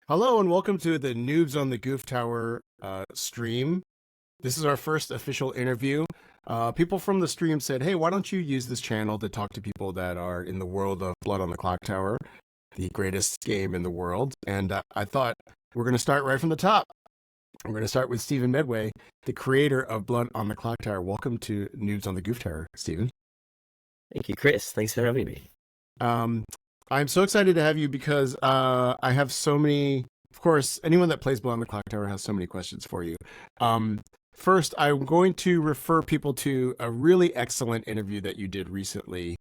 Hello and welcome to the Noobs on the Gooftower stream. This is our first official interview. People from the stream said, hey, why don't you use this channel to talk to people that are in the world of Blood on the Clocktower, the greatest game in the world. And I thought we're going to start right from the top. We're going to start with Stephen Medway, the creator of Blood on the Clocktower. Welcome to Noobs on the Gooftower, Stephen. Thank you, Chris. Thanks for having me. I'm so excited to have you because I have so many. Of course, anyone that plays Blood on the Clocktower has so many questions for you. First, I'm going to refer people to a really excellent interview that you did recently.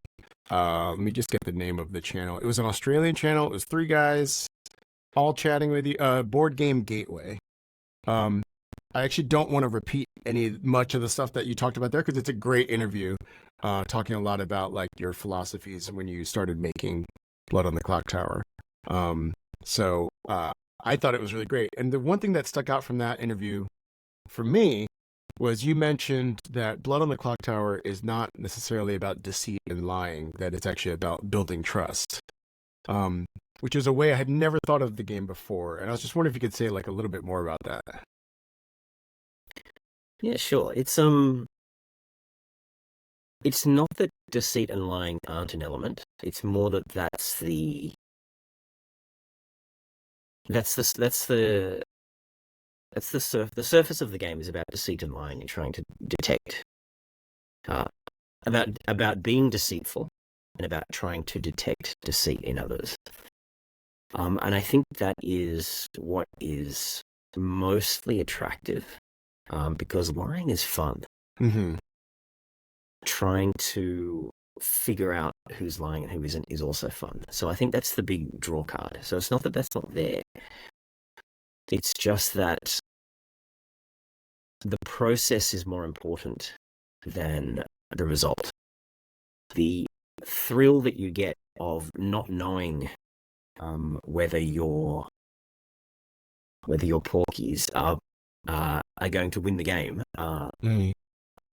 Let me just get the name of the channel. It was an Australian channel. It was three guys all chatting with you. Board Game Gateway. I actually don't want to repeat much of the stuff that you talked about there because it's a great interview, talking a lot about like your philosophies when you started making Blood on the Clocktower. So I thought it was really great. And the one thing that stuck out from that interview for me was you mentioned that Blood on the Clocktower is not necessarily about deceit and lying, that it's actually about building trust, which is a way I had never thought of the game before. And I was just wondering if you could say like a little bit more about that. Yeah, sure. It's not that deceit and lying aren't an element. It's more that the surface of the game is about deceit and lying and trying to detect about being deceitful and about trying to detect deceit in others. And I think that is what is mostly attractive, because lying is fun. Mm-hmm. Trying to figure out who's lying and who isn't is also fun. So I think that's the big draw card. So it's not that that's not there. It's just that the process is more important than the result. The thrill that you get of not knowing whether your porkies are going to win the game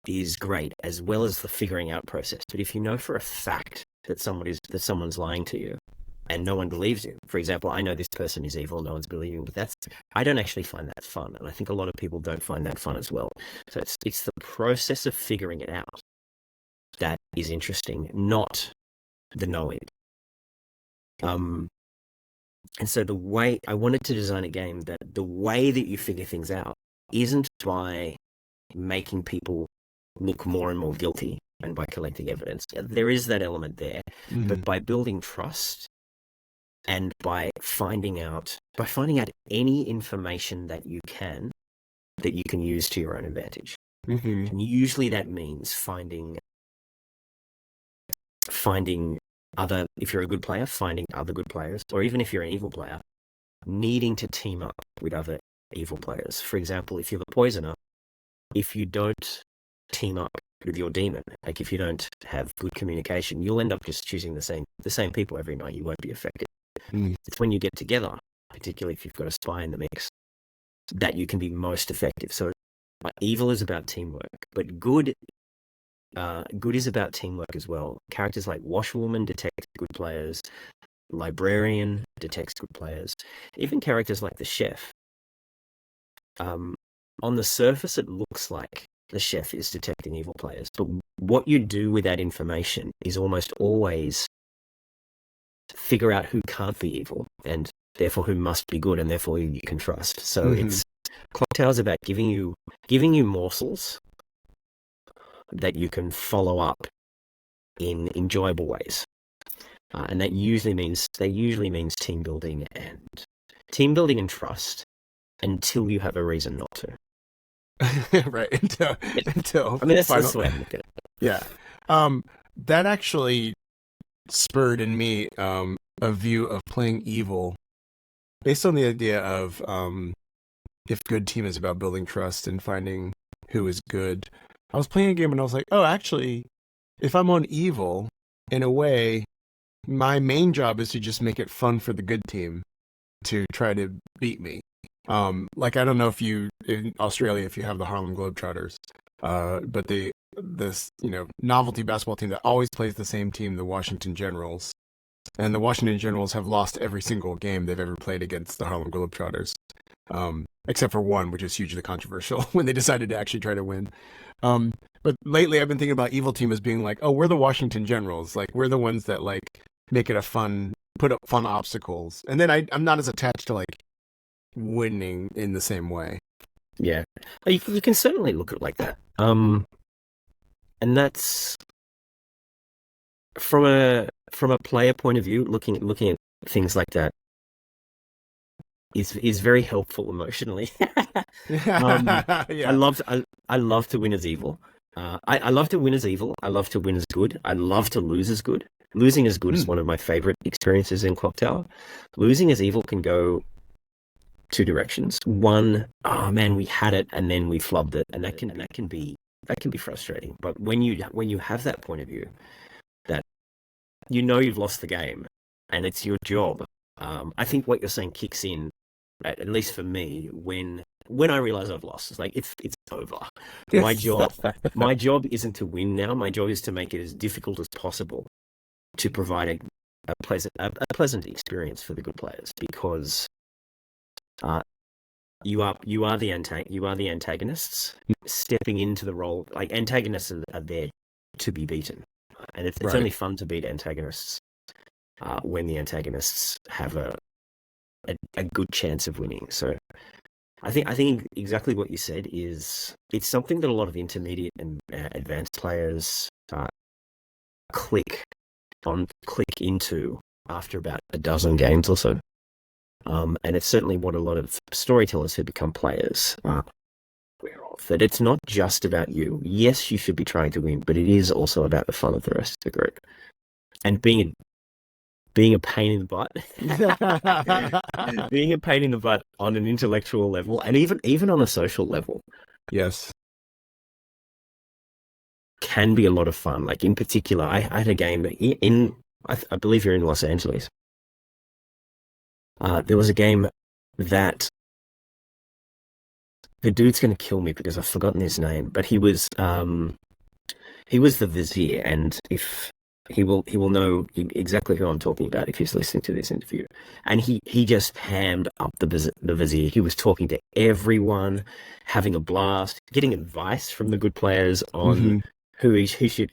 is great, as well as the figuring out process. But if you know for a fact that someone's lying to you and no one believes you, for example, I know this person is evil, no one's believing, but I don't actually find that fun, and I think a lot of people don't find that fun as well. So it's the process of figuring it out that is interesting, not the knowing. And so the way I wanted to design a game, that the way that you figure things out isn't by making people look more and more guilty and by collecting evidence. There is that element there, but by building trust and by finding out any information that you can use to your own advantage. And usually that means finding other, if you're a good player, finding other good players, or even if you're an evil player, needing to team up with other evil players. For example, if you're the poisoner, if you don't team up with your demon, like if you don't have good communication, you'll end up just choosing the same people every night. You won't be effective. It's when you get together, particularly if you've got a spy in the mix, that you can be most effective. So evil is about teamwork, but good is about teamwork as well. Characters like Washwoman detect good players, Librarian detects good players, even characters like the Chef. On the surface, it looks like the Chef is detecting evil players, but what you do with that information is almost always figure out who can't be evil and therefore who must be good and therefore you can trust. So it's Clocktower is about giving you morsels that you can follow up in enjoyable ways, and that usually means team building and trust until you have a reason not to. Right. Until I mean, that's the way I look at it. Yeah. That actually spurred in me a view of playing evil based on the idea of if good team is about building trust and finding who is good. I was playing a game and I was like, oh, actually, if I'm on evil, in a way, my main job is to just make it fun for the good team to try to beat me. Like, I don't know if you, in Australia, if you have the Harlem Globetrotters, but this novelty basketball team that always plays the same team, the Washington Generals, and the Washington Generals have lost every single game they've ever played against the Harlem Globetrotters, except for one, which is hugely controversial when they decided to actually try to win. But lately, I've been thinking about Evil Team as being like, oh, we're the Washington Generals. Like, we're the ones that like make it put up fun obstacles, and then I'm not as attached to like winning in the same way. Yeah, you can certainly look at it like that. And that's from a player point of view, looking at things like that is very helpful emotionally. Yeah. I love to win as evil. I love to win as evil. I love to win as good. I love to lose as good. Losing as good is one of my favorite experiences in Clocktower. Losing as evil can go two directions. One, oh man, we had it and then we flubbed it, and that can be frustrating. But when you have that point of view, that you know you've lost the game and it's your job, I think what you're saying kicks in, at least for me, when I realize I've lost. It's like it's over. My job isn't to win now. My job is to make it as difficult as possible to provide a pleasant experience for the good players, because you are the antagonists stepping into the role. Like, antagonists are there to be beaten, and it's Right. only fun to beat antagonists when the antagonists have a good chance of winning. So I think exactly what you said is, it's something that a lot of intermediate and advanced players click into after about a dozen games or so. And it's certainly what a lot of storytellers who become players are aware of, that it's not just about you. Yes, you should be trying to win, but it is also about the fun of the rest of the group. And being a pain in the butt, being a pain in the butt on an intellectual level, and even on a social level, Yes. can be a lot of fun. Like, in particular, I had a game I believe you're in Los Angeles. There was a game that the dude's going to kill me because I've forgotten his name, but he was the vizier, and if he will know exactly who I'm talking about if he's listening to this interview. And he just hammed up the vizier. He was talking to everyone, having a blast, getting advice from the good players on who he should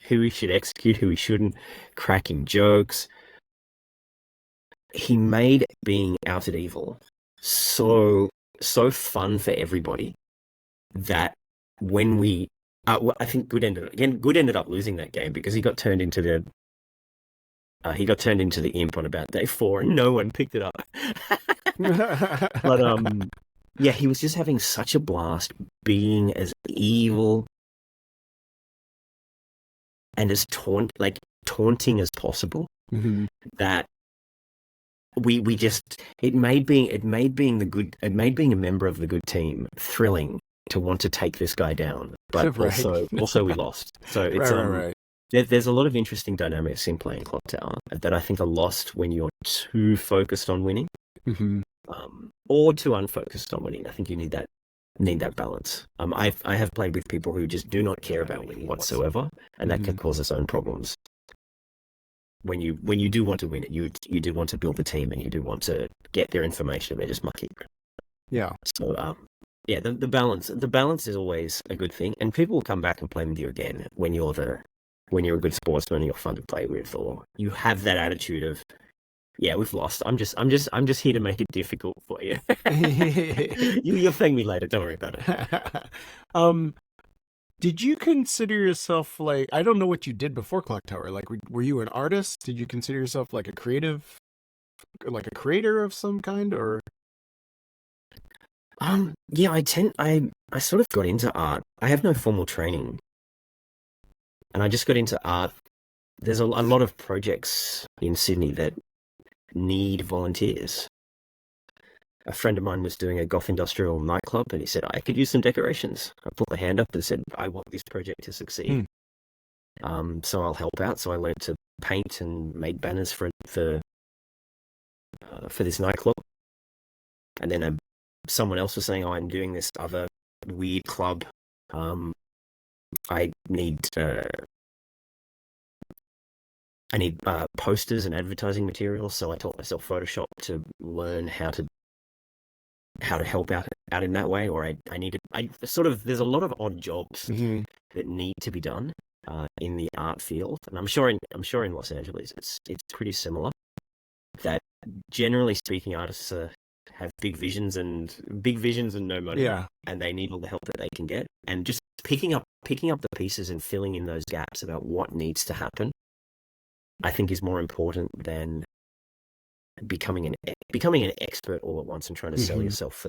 execute, who he shouldn't, cracking jokes. He made being outed evil so fun for everybody that when we, I think Good ended up losing that game because he got turned into the imp on about day 4, and no one picked it up. But yeah, he was just having such a blast being as evil and as taunting as possible, that we just, it made being a member of the good team thrilling to want to take this guy down. But Right. also we lost. So it's Right. there's a lot of interesting dynamics in playing Clocktower that I think are lost when you're too focused on winning, or too unfocused on winning. I think you need that balance. I have played with people who just do not care about winning whatsoever, and that can cause its own problems. When you do want to win it, you do want to build the team, and you do want to get their information. They're just mucky. Yeah. So yeah, the balance is always a good thing, and people will come back and play with you again when you're a good sportsman and you're fun to play with, or you have that attitude of, yeah, we've lost. I'm just here to make it difficult for you. You'll thank me later. Don't worry about it. Did you consider yourself, like, I don't know what you did before Clocktower. Like, were you an artist? Did you consider yourself like a creator of some kind, or? Yeah, I sort of got into art. I have no formal training, and I just got into art. There's a lot of projects in Sydney that need volunteers. A friend of mine was doing a goth industrial nightclub, and he said, I could use some decorations. I put my hand up and said, I want this project to succeed. So I'll help out. So I learned to paint and make banners for this nightclub. And then someone else was saying, I'm doing this other weird club. I need I need posters and advertising materials, so I taught myself Photoshop to learn how to help out in that way. Or I needed I sort of there's a lot of odd jobs Hmm. that need to be done in the art field, and I'm sure in Los Angeles it's pretty similar. That generally speaking, artists have big visions and no money, Yeah. and they need all the help that they can get, and just picking up the pieces and filling in those gaps about what needs to happen, I think is more important than becoming an expert all at once and trying to sell Hmm. yourself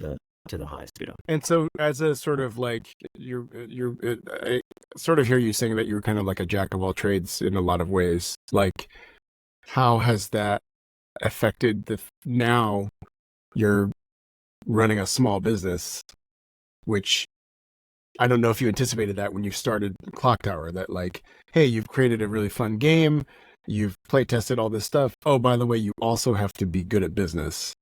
to the highest bidder. And so, as a sort of like I sort of hear you saying that you're kind of like a jack of all trades in a lot of ways. Like, how has that affected now you're running a small business, which I don't know if you anticipated that when you started Clocktower, that like, hey, you've created a really fun game, you've play tested all this stuff. Oh, by the way, you also have to be good at business.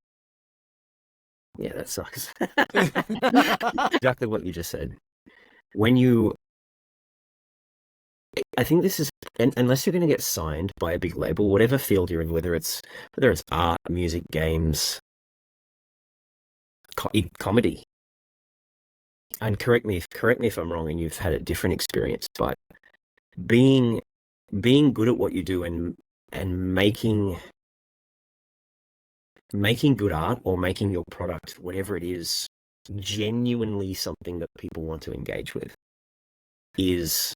Yeah, that sucks. Exactly what you just said. When you, I think this is, unless you're going to get signed by a big label, whatever field you're in, whether it's art, music, games, comedy, and correct me if I'm wrong, and you've had a different experience, but being being good at what you do and making good art or making your product, whatever it is, genuinely something that people want to engage with is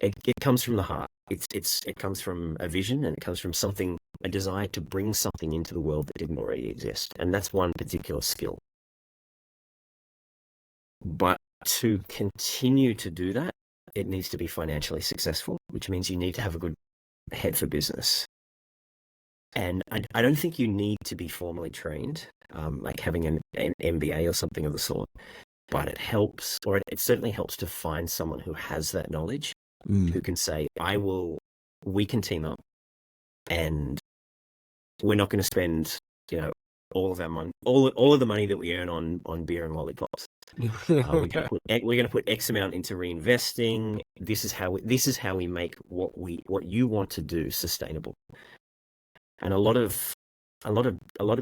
it comes from the heart. It comes from a vision, and it comes from a desire to bring something into the world that didn't already exist, and that's one particular skill. But to continue to do that, it needs to be financially successful, which means you need to have a good head for business. And I don't think you need to be formally trained, like having an MBA or something of the sort, but it helps, or it certainly helps to find someone who has that knowledge, Mm. who can say, we can team up, and we're not going to spend, all of our money, all of the money that we earn on beer and lollipops. We're going to put X amount into reinvesting. This is how we make what you want to do sustainable. And a lot of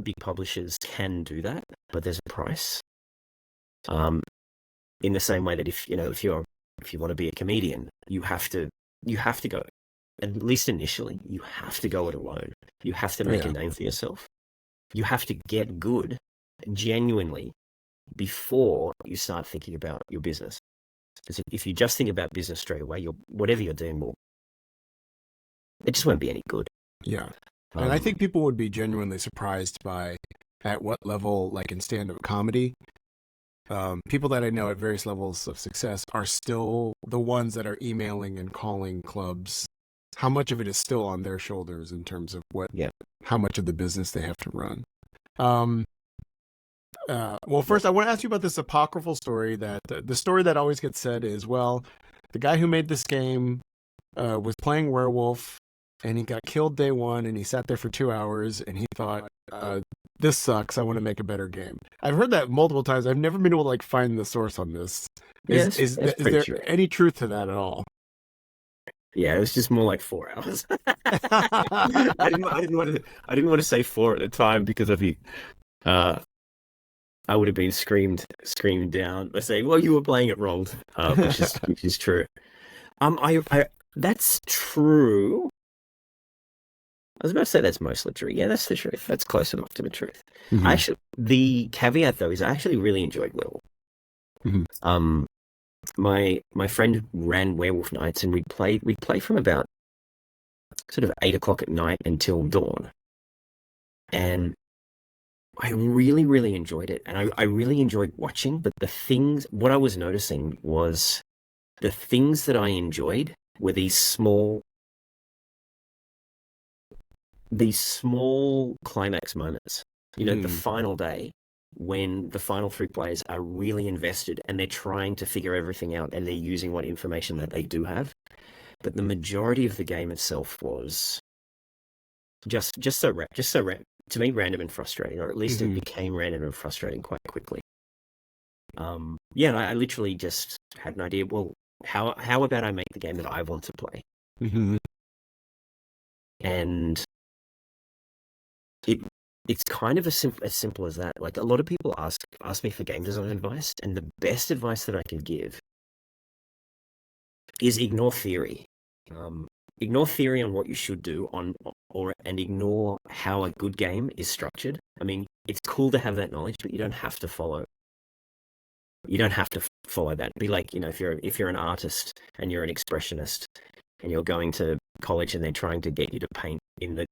big publishers can do that, but there's a price. In the same way that if you want to be a comedian, you have to go, at least initially, you have to go it alone. You have to make a name for yourself. You have to get good genuinely before you start thinking about your business. Because if you just think about business straight away, whatever you're doing it just won't be any good. Yeah. And I think people would be genuinely surprised by at what level, like in stand-up comedy, people that I know at various levels of success are still the ones that are emailing and calling clubs. How much of it is still on their shoulders in terms of how much of the business they have to run? Well, first, I want to ask you about this apocryphal story that the story that always gets said is, well, the guy who made this game was playing werewolf and he got killed day one and he sat there for 2 hours and he thought, this sucks. I want to make a better game. I've heard that multiple times. I've never been able to like find the source on this. Is there true. any truth to that at all? Yeah, it was just more like 4 hours. I didn't want to say four at the time because of you. I would have been screamed down by saying, "Well, you were playing it wrong," which is true. That's true. I was about to say that's mostly true. Yeah, that's the truth. That's close enough to the truth. Mm-hmm. The caveat though is I actually really enjoyed Werewolf. Mm-hmm. My friend ran Werewolf nights, and we'd play from about sort of 8 o'clock at night until dawn, and I really, really enjoyed it, and I really enjoyed watching. But what I was noticing was the things that I enjoyed were these small climax moments. The final day when the final three players are really invested and they're trying to figure everything out and they're using what information that they do have. But the majority of the game itself was just to me random and frustrating, or at least it became random and frustrating quite quickly. I literally just had an idea. Well, how about I make the game that I want to play? Mm-hmm. and it it's kind of as simple as that. Like, a lot of people ask me for game design advice, and the best advice that I can give is ignore theory. Ignore theory on what you should do and ignore how a good game is structured. I mean, it's cool to have that knowledge, but you don't have to follow. You don't have to follow that. Be like, if you're an artist and you're an expressionist and you're going to college and they're trying to get you to paint in the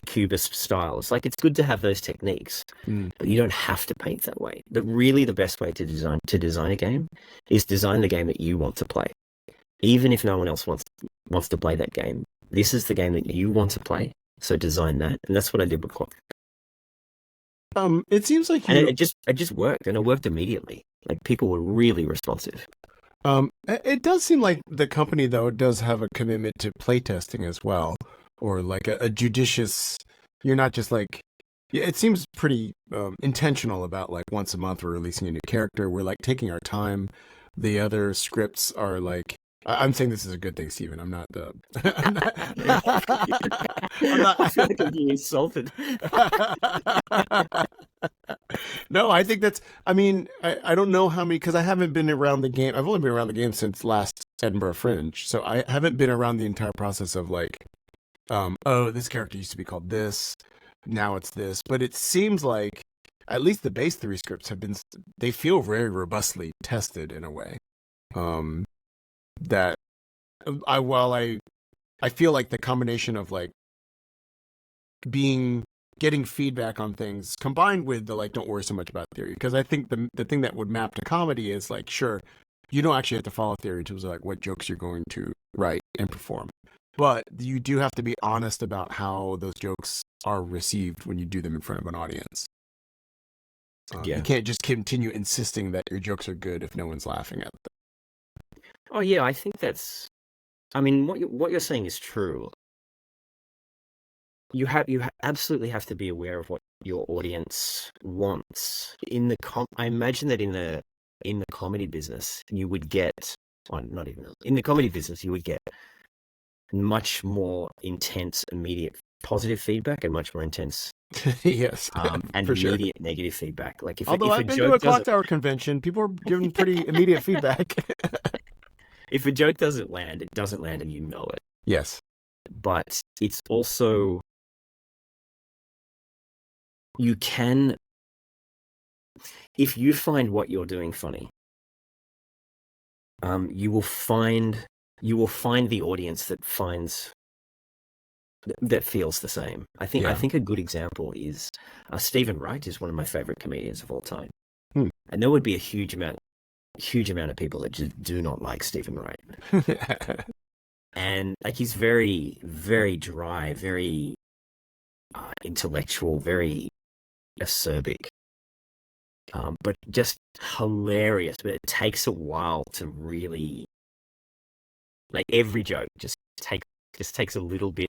cubist style. It's like, it's good to have those techniques, but you don't have to paint that way. But really, the best way to design a game is design the game that you want to play. Even if no one else wants to play that game, this is the game that you want to play. So design that, and that's what I did with Clock. It seems like it just worked, and it worked immediately. Like, people were really responsive. It does seem like the company, though, does have a commitment to playtesting as well, or like a judicious. You're not just like. It seems pretty intentional about, like, once a month we're releasing a new character. We're like taking our time. The other scripts are like. I'm saying this is a good thing, Steven. I'm not the. I feel like I'm being insulted. No, I think that's. I mean, I don't know how many, because I haven't been around the game. I've only been around the game since last Edinburgh Fringe, so I haven't been around the entire process of, like, oh, this character used to be called this, now it's this. But it seems like at least the base 3 scripts have been. They feel very robustly tested in a way. That I feel like the combination of, like, getting feedback on things combined with the, like, don't worry so much about theory, because I think the thing that would map to comedy is, like, sure, you don't actually have to follow theory in terms of, like, what jokes you're going to write and perform, but you do have to be honest about how those jokes are received when you do them in front of an audience. You can't just continue insisting that your jokes are good if no one's laughing at them. Oh yeah, I think that's. I mean, what you're saying is true. You absolutely have to be aware of what your audience wants. I imagine that in the comedy business, you would get, not even in the comedy business, you would get much more intense, immediate positive feedback and much more intense. Yes, and immediate negative feedback. Like, if I've been to a Clocktower convention, people are giving pretty immediate feedback. If a joke doesn't land, it doesn't land, and you know it. Yes. But it's also, you can, if you find what you're doing funny, you will find the audience that feels the same. I think a good example is Stephen Wright is one of my favorite comedians of all time, and there would be a huge amount of people that just do not like Stephen Wright. And, like, he's very, very dry, very intellectual, very acerbic, but just hilarious. But it takes a while to really, like, every joke just takes a little bit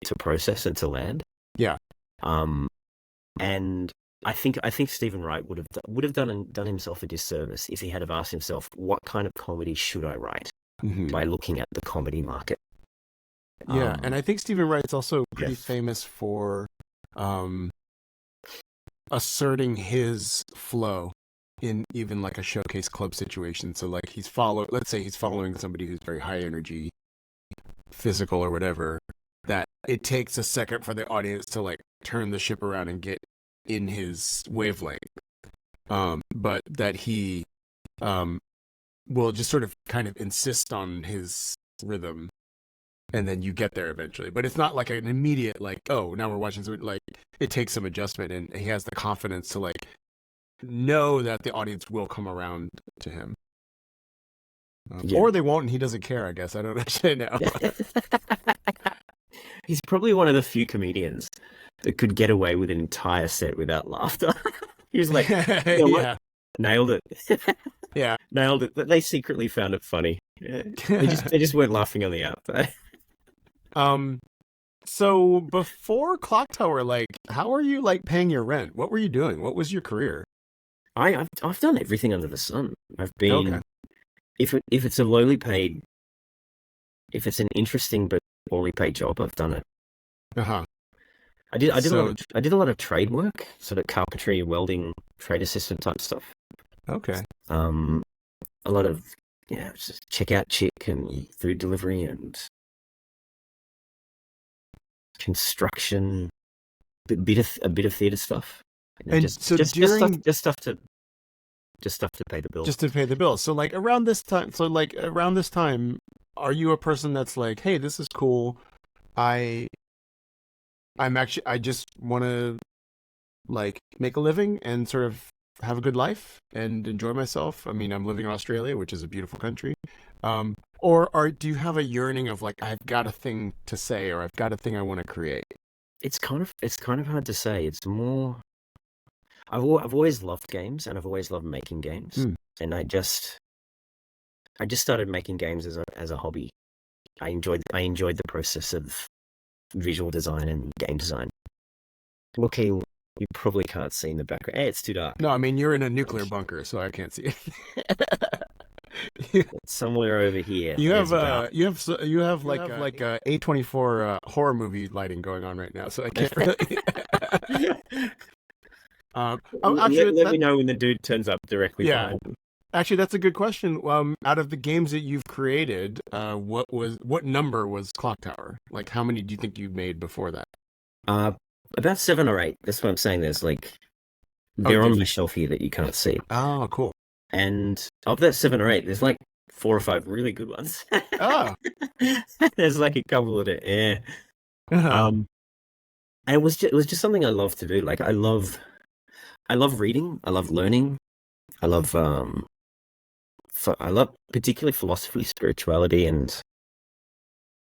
to process and to land. Yeah. And I think Stephen Wright would have done himself a disservice if he had have asked himself, what kind of comedy should I write, by looking at the comedy market. Yeah, and I think Stephen Wright's also pretty famous for asserting his flow in even, like, a showcase club situation. So, like, let's say he's following somebody who's very high energy, physical or whatever, that it takes a second for the audience to, like, turn the ship around and get in his wavelength, but that he will just sort of kind of insist on his rhythm, and then you get there eventually. But it's not like an immediate, like, oh, now we're watching something. Like, it takes some adjustment, and he has the confidence to, like, know that the audience will come around to him, or they won't, and he doesn't care. I guess I don't actually know. He's probably one of the few comedians that could get away with an entire set without laughter. He was like, nailed it. Yeah, nailed it. But they secretly found it funny. They just weren't laughing on the outside. So before Clocktower, like, how are you, like, paying your rent? What were you doing? What was your career? I've done everything under the sun. I've been, if it's a lowly paid, if it's an interesting but poorly paid job, I've done it. Uh-huh. I did So, I did a lot of trade work, sort of carpentry, welding, trade assistant type stuff. okay. Um, a lot of just checkout chick and food delivery and construction, a bit of theatre stuff. And so during Just stuff to pay the bills. just to pay the bills. So like around this time, are you a person that's like, hey, this is cool. I I just want to like make a living and sort of have a good life and enjoy myself. I mean, I'm living in Australia, which is a beautiful country. Or do you have a yearning of like, I've got a thing to say, or I've got a thing I want to create? It's kind of hard to say. It's more. I've always loved games, and I've always loved making games. Hmm. And I just started making games as a hobby. I enjoyed the process of visual design and game design. Okay, you probably can't see in the background. Hey, it's too dark. No, I mean, you're in a nuclear bunker, so I can't see it. Somewhere over here. You have you have like A24 horror movie lighting going on right now, so I can't really. Let me know when the dude turns up directly behind me. Actually, that's a good question. Out of the games that you've created, what number was Clocktower? Like, how many do you think you made before that? About 7 or 8. That's what I'm saying. They're on my shelf here that you can't see. Oh, cool. And of that 7 or 8, there's like 4 or 5 really good ones. Oh. There's like a couple of it. Uh-huh. And it was just something I love to do. Like I love reading. I love learning. I love particularly philosophy, spirituality, and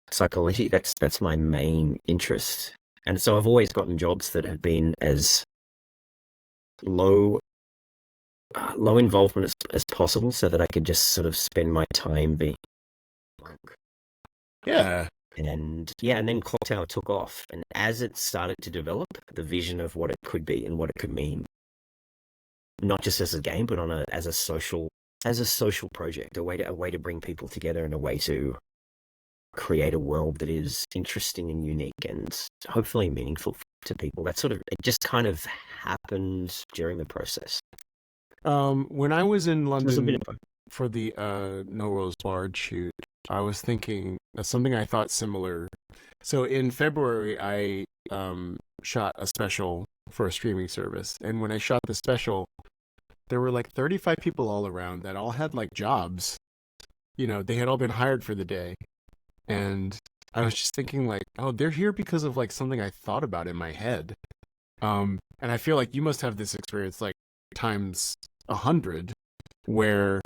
psychology. That's my main interest. And so I've always gotten jobs that have been as low involvement as possible, so that I could just sort of spend my time being blank. Yeah. And then Clocktower took off, and as it started to develop, the vision of what it could be and what it could mean, not just as a game, but as a social project, a way to bring people together, and a way to create a world that is interesting and unique and hopefully meaningful to people. It just kind of happened during the process. When I was in It was a London bit of fun. for the No Rose Barred shoot, I was thinking something I thought similar. So in February, I shot a special for a streaming service, and when I shot the special, there were like 35 people all around that all had like jobs. You know, they had all been hired for the day, and I was just thinking like, oh, they're here because of like something I thought about in my head. And I feel like you must have this experience like times 100, where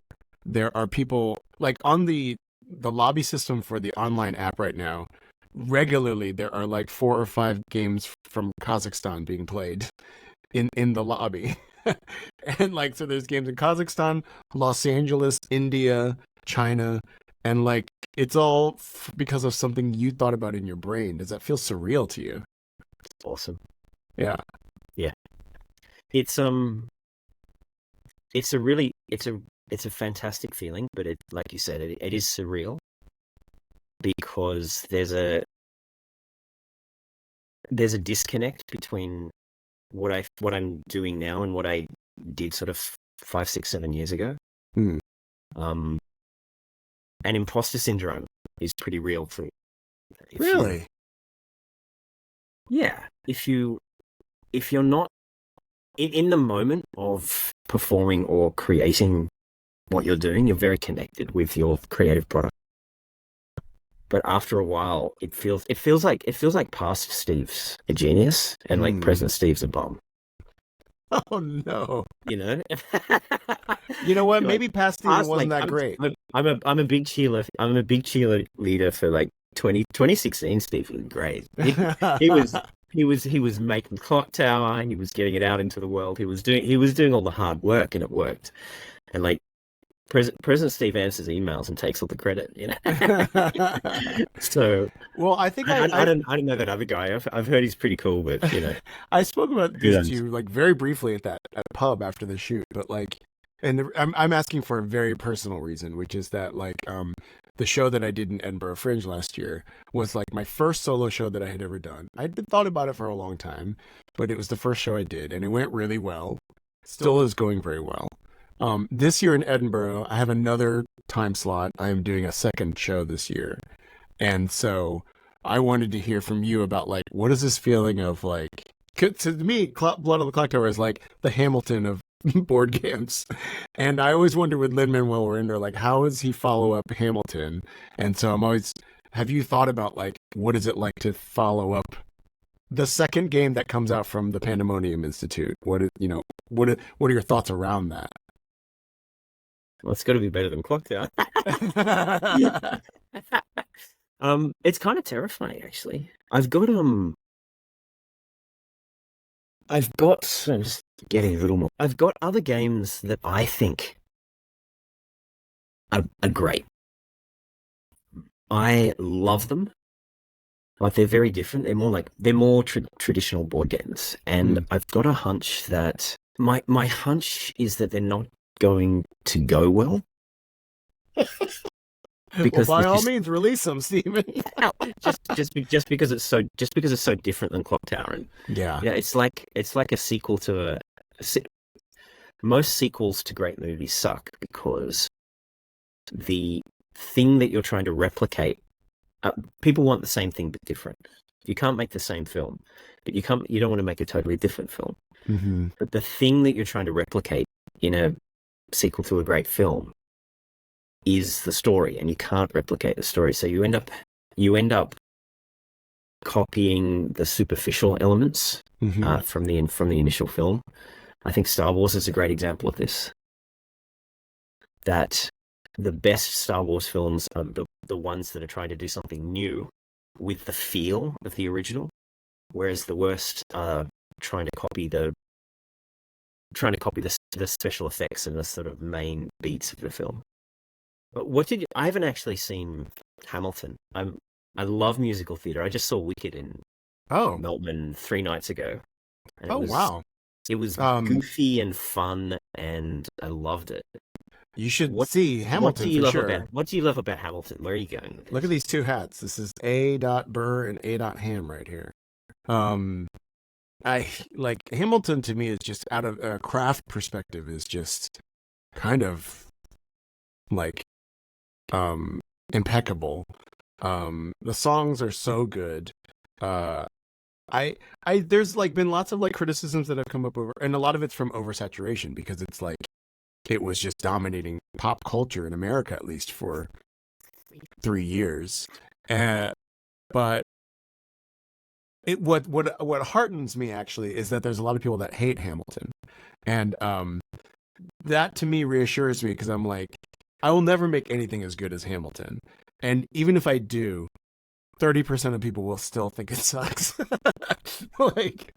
there are people like on the lobby system for the online app right now. Regularly, there are like 4 or 5 games from Kazakhstan being played in the lobby. And like, so there's games in Kazakhstan, Los Angeles, India, China, and like it's all because of something you thought about in your brain. Does that feel surreal to you? Awesome. Yeah. It's a fantastic feeling, but like you said, it is surreal, because there's a disconnect between what I'm doing now and what I did sort of 5, 6, 7 years ago. Hmm. And imposter syndrome is pretty real for me. Really? Yeah. If you're not in the moment of performing or creating what you're doing, you're very connected with your creative product. But after a while, it feels like past Steve's a genius and like present Steve's a bum. Oh no! You know. You know what? Maybe past Steve wasn't that great. I'm a big cheerleader for like 2016. Steve was great. He was making Clocktower. He was getting it out into the world. He was doing all the hard work, and it worked. And like President Steve answers emails and takes all the credit, you know. So, well, I think I don't know that other guy. I've heard he's pretty cool, but you know, I spoke about this to you like very briefly at that pub after the shoot. But like, And I'm asking for a very personal reason, which is that like the show that I did in Edinburgh Fringe last year was like my first solo show that I had ever done. I'd been thought about it for a long time, but it was the first show I did, and it went really well. Still is going very well. This year in Edinburgh, I have another time slot. I am doing a second show this year, and so I wanted to hear from you about like what is this feeling of like. 'Cause to me, Blood on the Clocktower is like the Hamilton of board games. And I always wonder with Lin-Manuel Miranda, like, how does he follow up Hamilton? And so I'm always, have you thought about, like, what is it like to follow up the second game that comes out from the Pandemonium Institute? What are your thoughts around that? Well, it's got to be better than Clocktower. It's kind of terrifying, actually. I'm just getting a little more. I've got other games that I think are great. I love them. Like they're very different. They're more traditional board games, and I've got a hunch that my hunch is that they're not going to go well. Because by all means, release them, Steven. just because it's so different than Clocktower, and yeah, it's like a sequel to most sequels to great movies suck because the thing that you're trying to replicate, people want the same thing but different. You can't make the same film, but you don't want to make a totally different film. Mm-hmm. But the thing that you're trying to replicate in a sequel to a great film is the story, and you can't replicate the story. So you end up copying the superficial elements from the initial film. I think Star Wars is a great example of this. That the best Star Wars films are the ones that are trying to do something new with the feel of the original, whereas the worst are trying to copy the special effects and the sort of main beats of the film. But I haven't actually seen Hamilton. I love musical theatre. I just saw Wicked in Melbourne 3 nights ago. And wow. It was goofy and fun, and I loved it. You should see Hamilton for sure. What do you love about Hamilton? Where are you going with this? Look at these two hats. This is A. Burr and A. Ham right here. I like Hamilton to me is just out of a craft perspective is just kind of like impeccable. The songs are so good. There's like been lots of like criticisms that have come up over, and a lot of it's from oversaturation because it's like it was just dominating pop culture in America at least for 3 years. But what heartens me actually is that there's a lot of people that hate Hamilton, and that to me reassures me because I'm like, I will never make anything as good as Hamilton. And even if I do, 30% of people will still think it sucks. Like,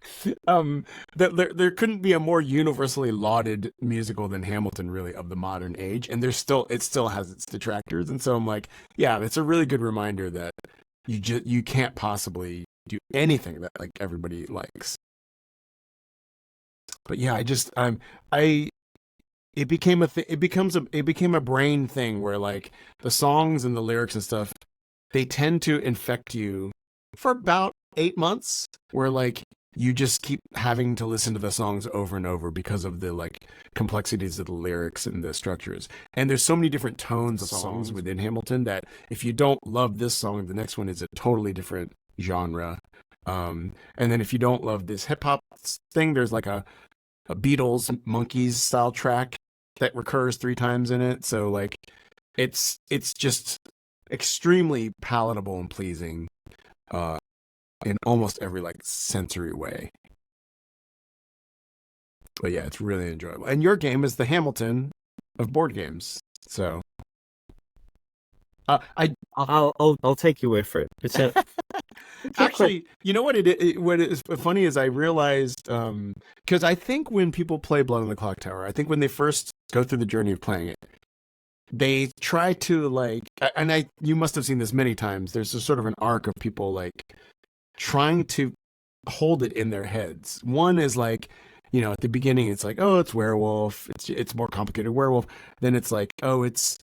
there couldn't be a more universally lauded musical than Hamilton, really, of the modern age. And it still has its detractors. And so I'm like, yeah, it's a really good reminder that you can't possibly do anything that like everybody likes. But yeah, it became a brain thing where like the songs and the lyrics and stuff, they tend to infect you for about 8 months where like you just keep having to listen to the songs over and over because of the like complexities of the lyrics and the structures. And there's so many different tones of songs within Hamilton that if you don't love this song, the next one is a totally different genre. And then if you don't love this hip hop thing, there's like a Beatles Monkeys style track that recurs 3 times in it. So like it's just extremely palatable and pleasing in almost every like sensory way. But yeah, it's really enjoyable. And your game is the Hamilton of board games. So I'll take your word for it. It's actually, you know what what is funny is I realized because I think when people play Blood on the Clocktower, I think when they first go through the journey of playing it, they try to like, and you must have seen this many times. There's a sort of an arc of people like trying to hold it in their heads. One is like, at the beginning it's like, oh, it's werewolf. It's more complicated werewolf. Then it's like, oh, it's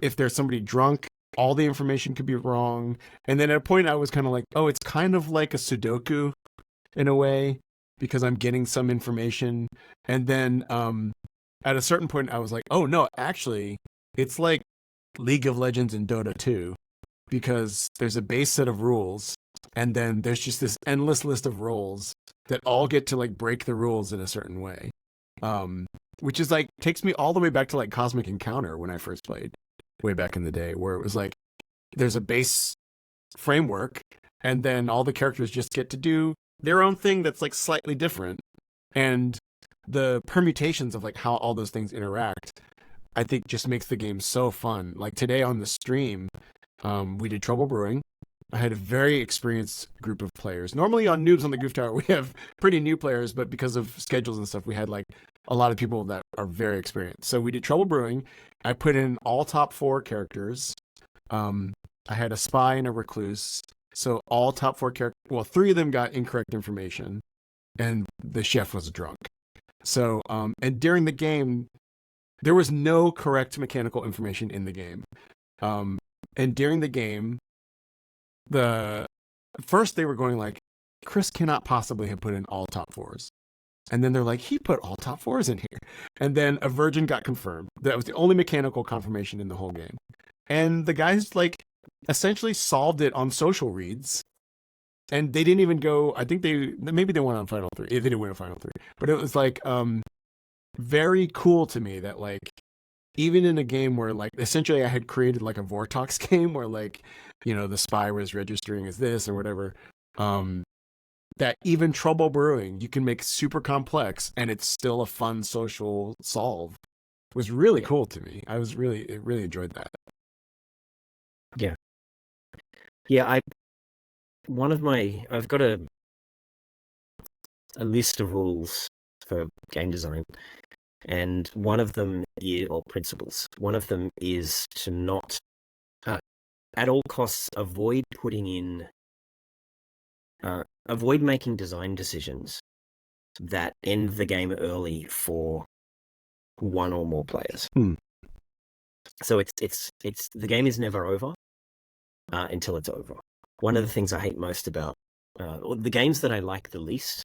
if there's somebody drunk, all the information could be wrong. And then at a point I was kind of like, oh, it's kind of like a Sudoku in a way because I'm getting some information. And then at a certain point I was like, oh no, actually it's like League of Legends and Dota 2 because there's a base set of rules and then there's just this endless list of roles that all get to like break the rules in a certain way. Which is like takes me all the way back to like Cosmic Encounter when I first played way back in the day, where it was like there's a base framework and then all the characters just get to do their own thing that's like slightly different, and the permutations of like how all those things interact I think just makes the game so fun. Like today on the stream, we did Trouble Brewing. I had a very experienced group of players. Normally on Noobs on the Gooftower, we have pretty new players, but because of schedules and stuff, we had like a lot of people that are very experienced. So we did Trouble Brewing. I put in all top 4 characters. I had a spy and a recluse. So all top 4 characters, well, 3 of them got incorrect information, and the chef was drunk. So, and during the game, there was no correct mechanical information in the game. And during the game, first they were going like, Chris cannot possibly have put in all top 4s. And then they're like, he put all top 4s in here. And then a virgin got confirmed. That was the only mechanical confirmation in the whole game. And the guys like essentially solved it on social reads. And they didn't even go, I think maybe they went on Final 3. They didn't win a Final 3. But it was like, very cool to me that like even in a game where like essentially I had created like a Vortox game where like the spy was registering as this or whatever, that even Trouble Brewing you can make super complex and it's still a fun social solve. It was really cool to me. I really enjoyed that. I've got a list of rules for game design, and one of them is, or principles, one of them is to not, at all costs, avoid making design decisions that end the game early for one or more players. So it's the game is never over until it's over. One of the things I hate most about the games that I like the least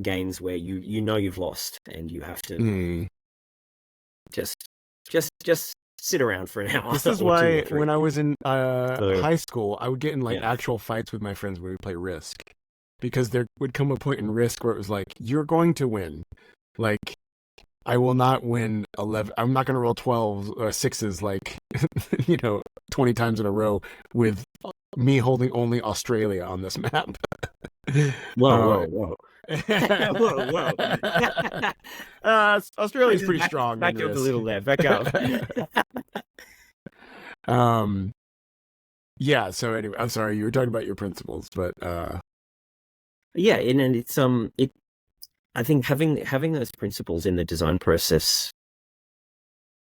games where you've lost and you have to just sit around for an hour. This is why when I was in high school, I would get in like actual fights with my friends where we play Risk, because there would come a point in Risk where it was like, you're going to win. Like, I will not win 11. I'm not going to roll 12 or 6s like 20 times in a row with me holding only Australia on this map. Whoa. Whoa. Australia's pretty strong. Back up a little there. Back up. Yeah. So anyway, I'm sorry. You were talking about your principles, but yeah, and it's I think having those principles in the design process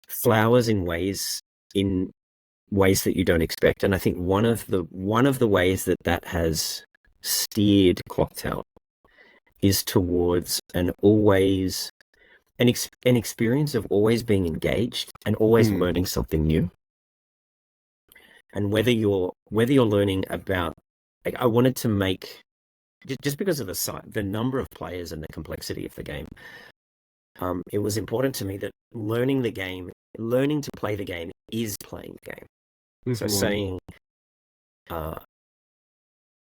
flowers in ways that you don't expect, and I think one of the ways that has steered Clocktower is towards an experience of always being engaged and always learning something new. And whether you're learning about, like, I wanted to make, just because of the number of players and the complexity of the game, it was important to me that learning to play the game is playing the game. So saying,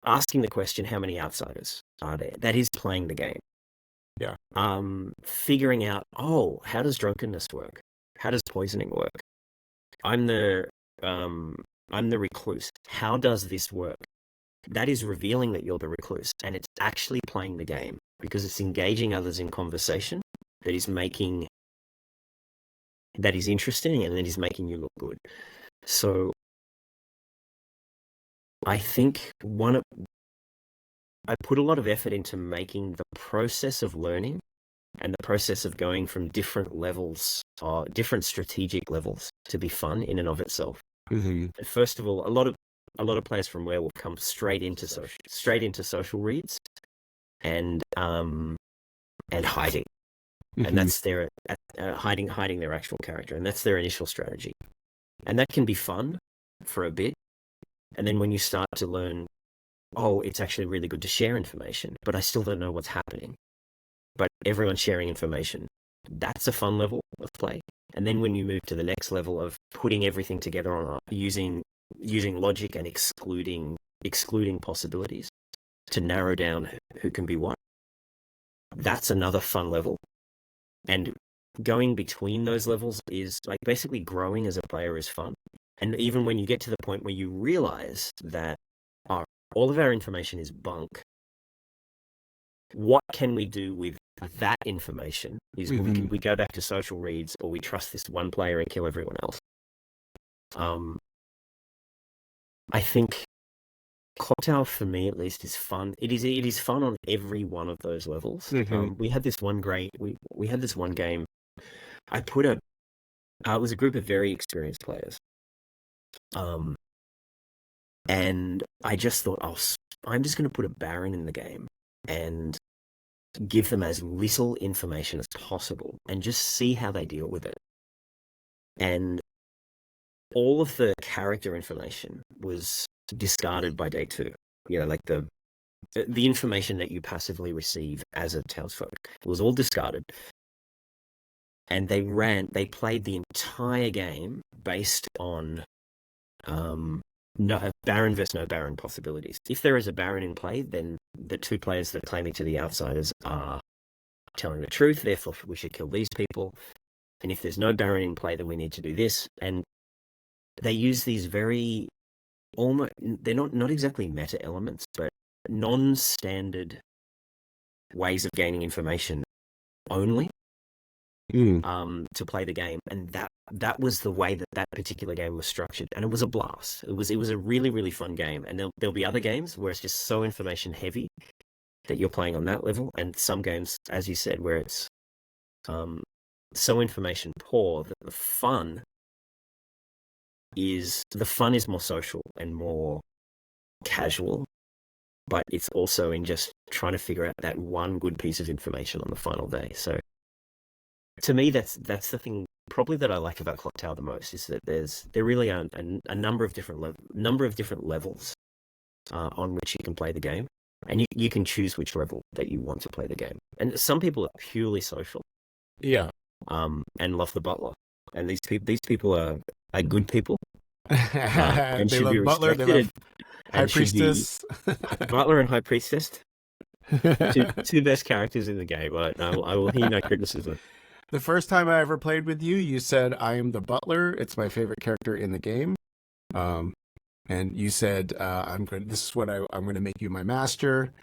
asking the question, how many outsiders are there? That is playing the game. Yeah. Figuring out, how does drunkenness work? How does poisoning work? I'm the recluse. How does this work? That is revealing that you're the recluse, and it's actually playing the game because it's engaging others in conversation that is interesting and that is making you look good. So I think I put a lot of effort into making the process of learning and the process of going from different levels, different strategic levels, to be fun in and of itself. First of all, a lot of players from Werewolf come straight into social reads, and and hiding. And that's their hiding their actual character, and that's their initial strategy. And that can be fun for a bit, and then when you start to learn, oh, it's actually really good to share information, but I still don't know what's happening. But everyone's sharing information. That's a fun level of play. And then when you move to the next level of putting everything together on using logic and excluding possibilities to narrow down who can be what, that's another fun level. And going between those levels is like basically growing as a player is fun. And even when you get to the point where you realize that all of our information is bunk, what can we do with that information? Is we go back to social reads, or we trust this one player and kill everyone else. I think Clocktower, for me at least, is fun. It is fun on every one of those levels. We had this one we had this one game. I put it was a group of very experienced players. And I just thought, I'm just going to put a Baron in the game and give them as little information as possible and just see how they deal with it. And all of the character information was discarded by day 2. You know, like the information that you passively receive as a townsfolk was all discarded. And they played the entire game based on no Baron versus no Baron possibilities. If there is a Baron in play, then the two players that are claiming to the outsiders are telling the truth, therefore we should kill these people. And if there's no Baron in play, then we need to do this. And they use these very they're not exactly meta elements, but non-standard ways of gaining information only to play the game. And that was the way that particular game was structured, and it was a blast. It was a really, really fun game. And there'll be other games where it's just so information heavy that you're playing on that level, and some games, as you said, where it's so information poor that the fun is more social and more casual, but it's also in just trying to figure out that one good piece of information on the final day. So to me, that's the thing probably that I like about Clocktower the most, is that there really are a number of different levels on which you can play the game, and you can choose which level that you want to play the game. And some people are purely social, and love the butler, and these people are good people. And they should love be Butler, they respected. love High Priestess. Butler and High Priestess, two best characters in the game. I will hear no criticism. The first time I ever played with you, you said, I am the Butler. It's my favorite character in the game. And you said, this is what I'm going to make you my master.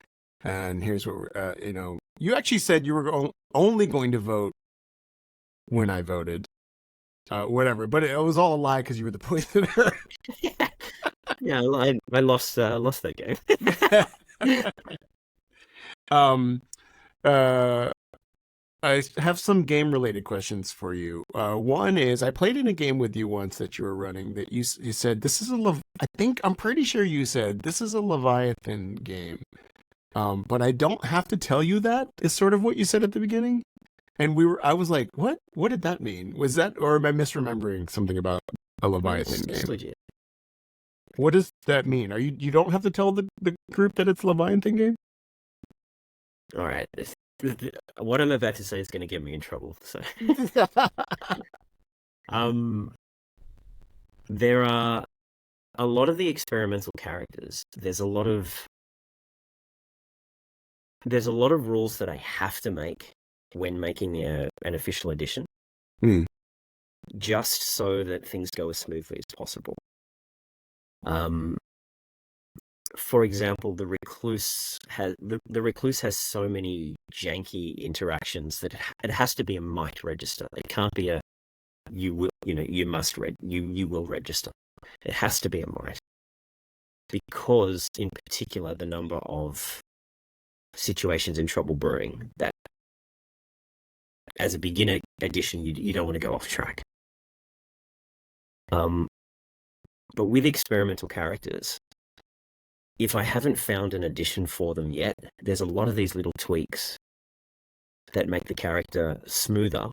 And here's what, you actually said you were only going to vote when I voted. Whatever, but it was all a lie because you were the poisoner. Yeah, I lost that game. I have some game-related questions for you. One is, I played in a game with you once that you were running that you said, I'm pretty sure you said, this is a Leviathan game. But I don't have to tell you that, is sort of what you said at the beginning. And I was like, what? What did that mean? Was that, or am I misremembering something about a Leviathan game? Legit. What does that mean? You don't have to tell the group that it's Leviathan game? All right. What I'm about to say is going to get me in trouble. So, there are a lot of the experimental characters. There's a lot of rules that I have to make when making an official edition, just so that things go as smoothly as possible. For example, the recluse has so many janky interactions that it has to be a might register. It can't be you will register. It has to be a might, because in particular the number of situations in Trouble Brewing that as a beginner edition you don't want to go off track. But with experimental characters, if I haven't found an edition for them yet, there's a lot of these little tweaks that make the character smoother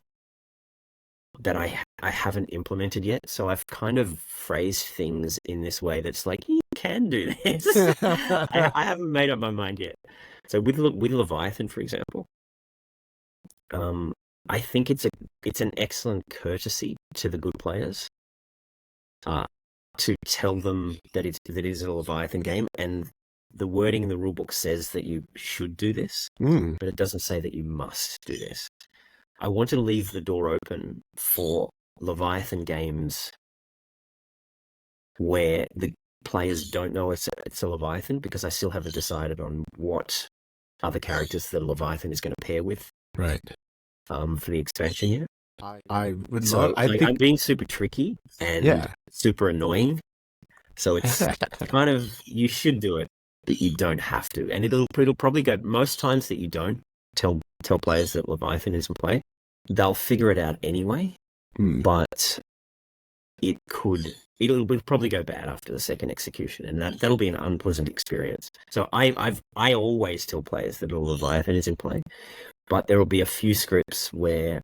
that I haven't implemented yet. So I've kind of phrased things in this way that's like, you can do this. I haven't made up my mind yet. So with Leviathan, for example, I think it's an excellent courtesy to the good players to tell them that it is a Leviathan game, and the wording in the rulebook says that you should do this, but it doesn't say that you must do this. I want to leave the door open for Leviathan games where the players don't know it's a Leviathan, because I still haven't decided on what other characters the Leviathan is going to pair with. Right. For the expansion yet. I would So love. I think I'm being super tricky and super annoying. So it's kind of, you should do it, but you don't have to. And it'll probably go, most times that you don't tell players that Leviathan is in play, they'll figure it out anyway. But it'll probably go bad after the second execution, and that'll be an unpleasant experience. So I always tell players that a Leviathan is in play, but there will be a few scripts where,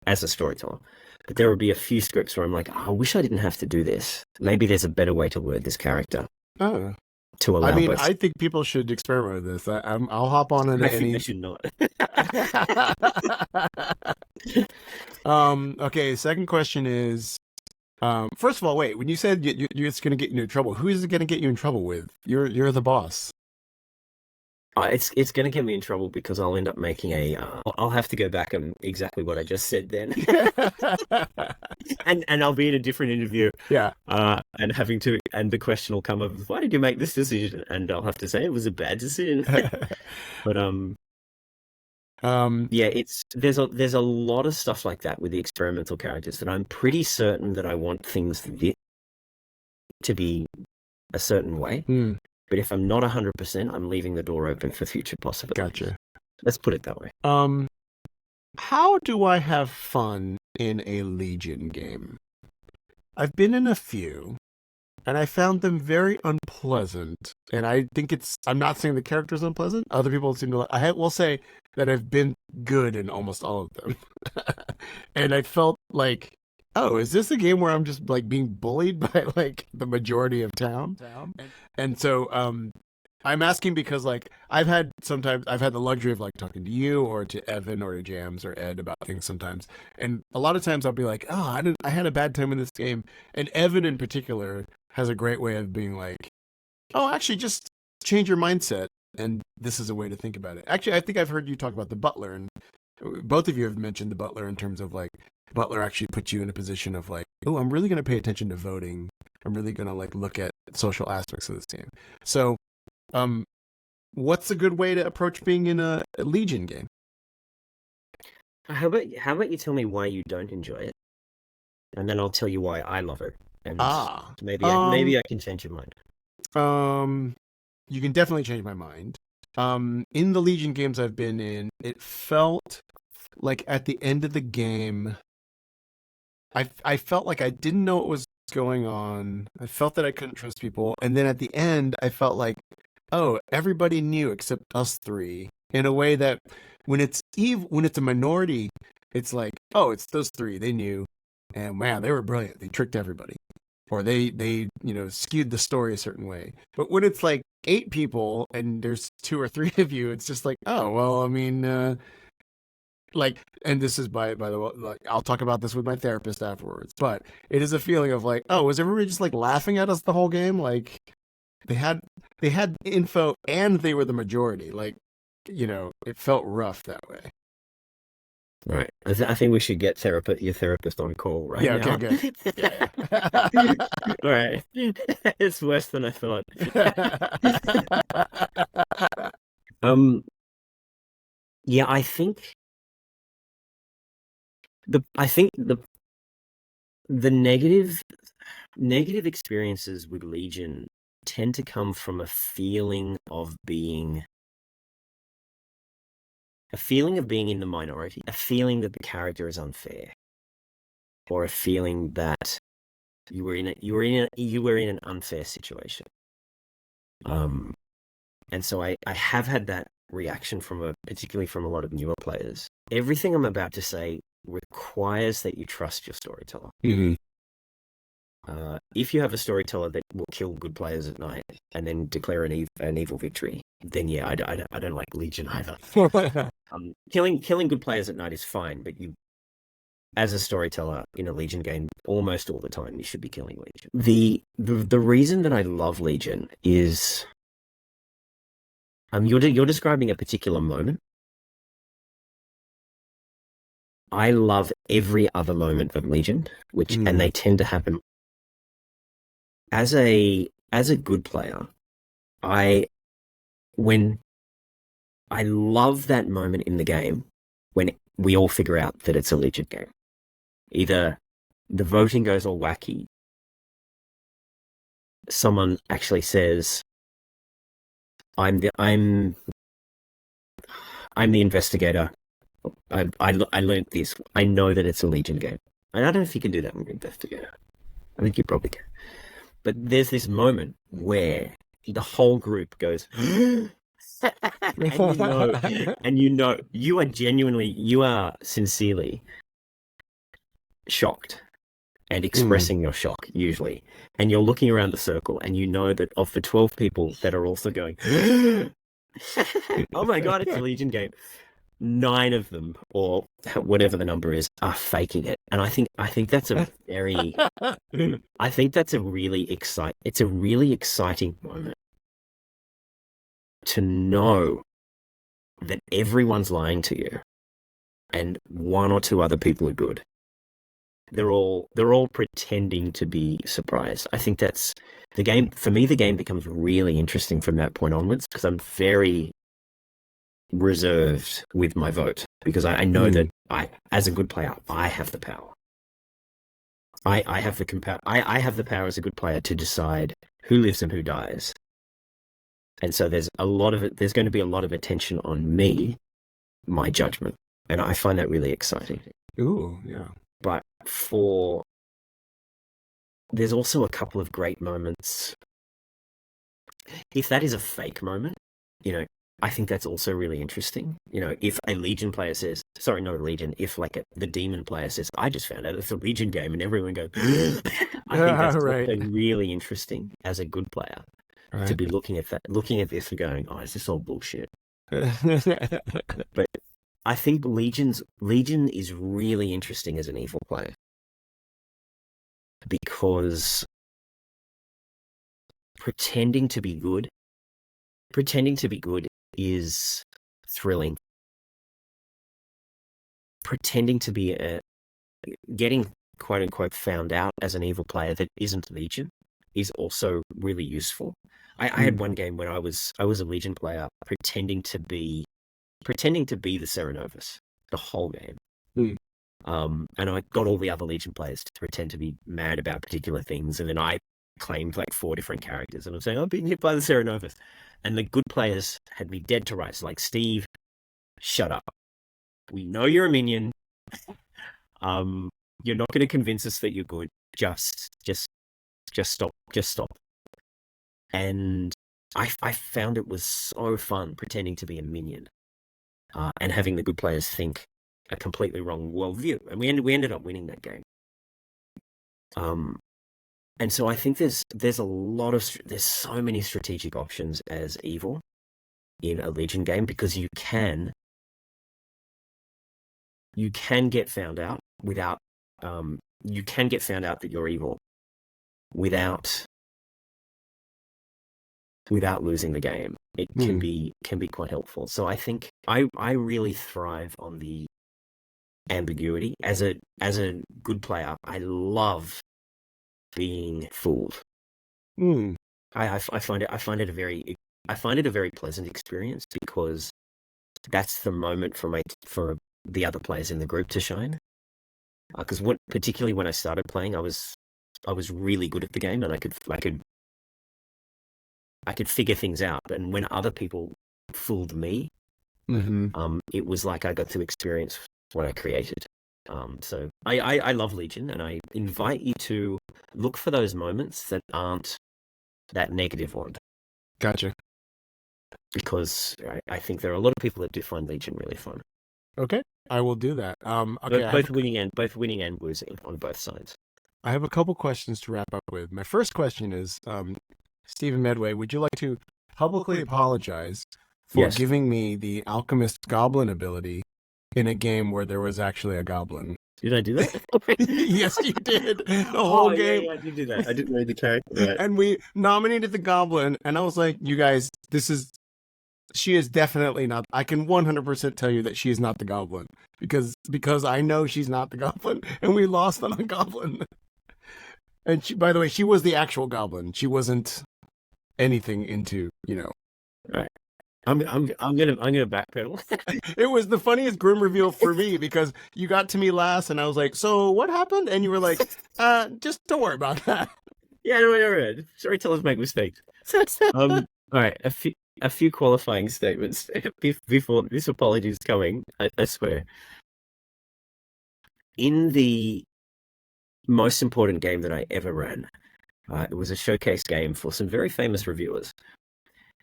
as a storyteller, but there will be a few scripts where I'm like, I wish I didn't have to do this. Maybe there's a better way to word this character. Oh. To allow both. I think people should experiment with this. I'll hop on it. I think they should not. Okay, second question is, first of all, wait, when you said it's going to get you in trouble, who is it going to get you in trouble with? You're the boss. It's going to get me in trouble because I'll end up making I'll have to go back and exactly what I just said then. and I'll be in a different interview. Yeah. And the question will come up, why did you make this decision? And I'll have to say it was a bad decision. But yeah, there's a lot of stuff like that with the experimental characters that I'm pretty certain that I want things to be a certain way. But if I'm not 100%, I'm leaving the door open for future possibilities. Gotcha. Let's put it that way. How do I have fun in a Legion game? I've been in a few, and I found them very unpleasant. And I think I'm not saying the character's unpleasant. Other people seem to. I will say that I've been good in almost all of them. And I felt like, oh, is this a game where I'm just like being bullied by like the majority of town? And so I'm asking because like I've had the luxury of like talking to you or to Evan or to Jams or Ed about things sometimes. And a lot of times I'll be like, oh, I had a bad time in this game. And Evan in particular has a great way of being like, oh, actually just change your mindset. And this is a way to think about it. Actually, I think I've heard you talk about the butler, and both of you have mentioned the butler in terms of like, butler actually puts you in a position of like, oh, I'm really going to pay attention to voting. I'm really going to like look at social aspects of this game. So, what's a good way to approach being in a Legion game? How about you tell me why you don't enjoy it, and then I'll tell you why I love it. And maybe I can change your mind. You can definitely change my mind. In the Legion games I've been in, it felt like at the end of the game, I felt like I didn't know what was going on. I felt that I couldn't trust people. And then at the end, I felt like, oh, everybody knew except us three, in a way that when it's a minority, it's like, oh, it's those three. They knew. And man, they were brilliant. They tricked everybody. Or they skewed the story a certain way. But when it's like 8 people and there's 2 or 3 of you, it's just like, oh, well, I mean, like, and this is by the way, like, I'll talk about this with my therapist afterwards, but it is a feeling of like, oh, was everybody just like laughing at us the whole game? Like they had info and they were the majority. Like, it felt rough that way. Right. I think we should get your therapist on call right now. Yeah, okay, good. Yeah. All right. It's worse than I thought. Yeah, I think the negative experiences with Legion tend to come from a feeling of being in the minority, a feeling that the character is unfair, or a feeling that you were in an unfair situation. And so I have had that reaction particularly from a lot of newer players, everything I'm about to say requires that you trust your storyteller. Mm-hmm. If you have a storyteller that will kill good players at night and then declare an evil victory, then yeah, I don't like Legion either. Killing good players at night is fine, but you, as a storyteller in a Legion game, almost all the time you should be killing Legion. The reason that I love Legion is, you're describing a particular moment. I love every other moment of Legion, and they tend to happen. As a good player, I love that moment in the game when we all figure out that it's a Legion game. Either the voting goes all wacky, someone actually says, I'm the investigator. I learned this. I know that it's a Legion game. And I don't know if you can do that with investigator. I think you probably can. But there's this moment where the whole group goes, and you are sincerely shocked and expressing your shock, usually. And you're looking around the circle and you know that of the 12 people that are also going, oh my God, it's a Legion game, 9 of them, or whatever the number is, are faking it. And I think that's a very, I think that's a really exciting moment to know that everyone's lying to you and 1 or 2 other people are good. They're all pretending to be surprised. I think that's the game. For me, the game becomes really interesting from that point onwards, because I'm very reserved with my vote, because I know that as a good player, I have the power. I have the power as a good player to decide who lives and who dies. And so there's going to be a lot of attention on me, my judgment. And I find that really exciting. Ooh, yeah. But there's also a couple of great moments. If that is a fake moment, I think that's also really interesting. If a Legion player says, sorry, not a Legion, if the Demon player says, I just found out it's a Legion game, and everyone goes, I think that's right. also really interesting as a good player to be looking at this and going, oh, is this all bullshit? But I think Legion is really interesting as an evil player, because pretending to be good is thrilling. Pretending to be getting quote unquote found out as an evil player that isn't Legion is also really useful. I had one game when I was a Legion player pretending to be the Serenovus the whole game. And I got all the other Legion players to pretend to be mad about particular things, and then I claimed 4 different characters, and I'm saying, I'm being hit by the Serenovus. And the good players had me dead to rights, like, Steve, shut up. We know you're a minion. You're not going to convince us that you're good. Just stop. Just stop. And I found it was so fun pretending to be a minion, and having the good players think a completely wrong worldview. And we ended up winning that game. And so I think there's so many strategic options as evil in a Legion game, because you can get found out without that you're evil without losing the game. It can be quite helpful. So I think I really thrive on the ambiguity. As a good player, I love being fooled. I find it a very pleasant experience, because that's the moment for the other players in the group to shine. Because particularly when I started playing, I was really good at the game, and I could figure things out. And when other people fooled me, it was like I got to experience what I created. So I love Legion, and I invite you to look for those moments that aren't that negative one. Gotcha. Because I think there are a lot of people that do find Legion really fun. Okay, I will do that. Okay, Both winning and losing on both sides. I have a couple questions to wrap up with. My first question is, Stephen Medway, would you like to publicly apologize for Yes. giving me the alchemist goblin ability in a game where there was actually a goblin? Did I do that? Yes, you did. The whole game. Yeah, I did do that. I didn't read the character. Right. And we nominated the goblin, and I was like, you guys, she is definitely not. I can 100% tell you that she is not the goblin because I know she's not the goblin, and we lost on a goblin. And she, by the way, she was the actual goblin. She wasn't anything into, Right. I'm gonna backpedal. It was the funniest grim reveal for me because you got to me last, and I was like, "So what happened?" And you were like, just don't worry about that." Yeah, no. Storytellers make mistakes. All right, a few qualifying statements before this apology is coming. I swear. In the most important game that I ever ran, it was a showcase game for some very famous reviewers.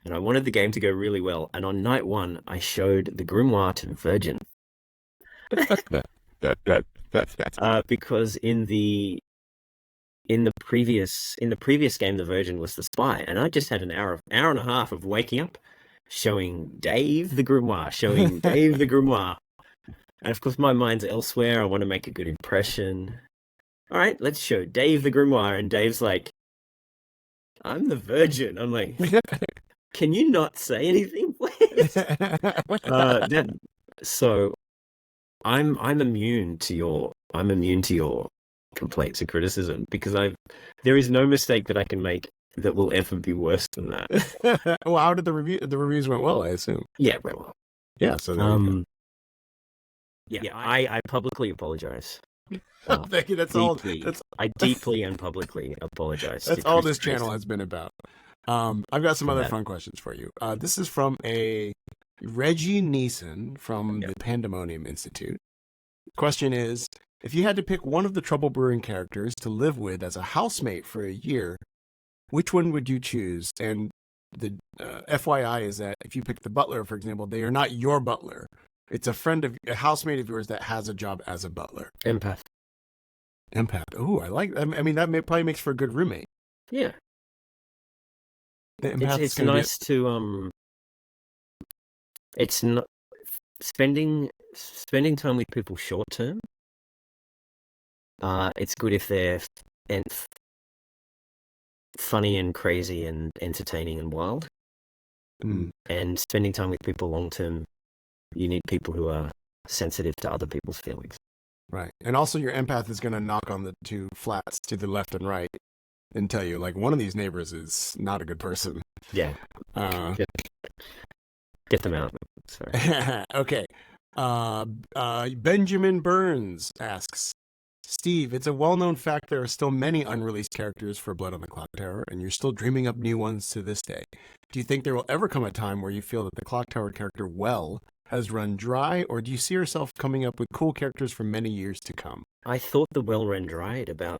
And I wanted the game to go really well. And on night one, I showed the grimoire to the Virgin. Because in the previous game, the Virgin was the spy, and I just had an hour and a half of waking up, showing Dave the grimoire, and of course my mind's elsewhere. I want to make a good impression. All right, let's show Dave the grimoire, and Dave's like, "I'm the Virgin." I'm like, "Can you not say anything, please?" So I'm immune to your complaints and criticism because there is no mistake that I can make that will ever be worse than that. Well, how did the reviews went well, I assume? Yeah, very well. Yeah, so I publicly apologize. thank you. I deeply and publicly apologize. That's all this channel has been about. I've got some other fun questions for you. This is from a Reggie Neeson from the Pandemonium Institute. Question is, if you had to pick one of the Trouble Brewing characters to live with as a housemate for a year, which one would you choose? And the FYI is that if you pick the butler, for example, they are not your butler. It's a housemate of yours that has a job as a butler. Empath. Oh, I like. I mean, that probably makes for a good roommate. Yeah. It's nice to It's not spending time with people short term. It's good if they're funny and crazy and entertaining and wild. And spending time with people long term, you need people who are sensitive to other people's feelings. Right. And also your empath is going to knock on the two flats to the left and right and tell you, like, one of these neighbors is not a good person. Yeah. Get them out. Sorry. Okay. Benjamin Burns asks, Steve, it's a well-known fact there are still many unreleased characters for Blood on the Clocktower, and you're still dreaming up new ones to this day. Do you think there will ever come a time where you feel that the Clocktower character has run dry, or do you see yourself coming up with cool characters for many years to come? I thought the well ran dry at about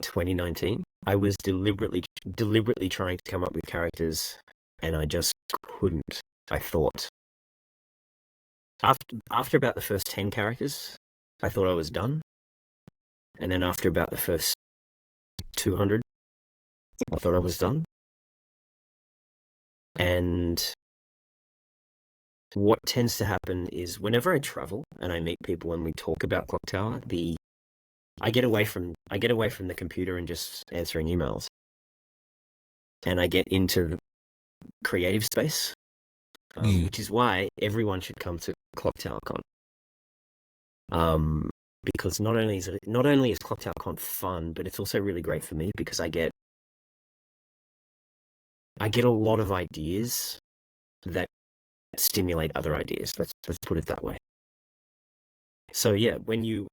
2019. I was deliberately trying to come up with characters, and I just couldn't. I thought after about the first 10 characters, I thought I was done. And then after about the first 200, I thought I was done. And what tends to happen is whenever I travel and I meet people and we talk about Clocktower, I get away from the computer and just answering emails, and I get into creative space, which is why everyone should come to Clocktower Con. Because not only is Clocktower Con fun, but it's also really great for me because I get a lot of ideas that stimulate other ideas. Let's put it that way. So yeah,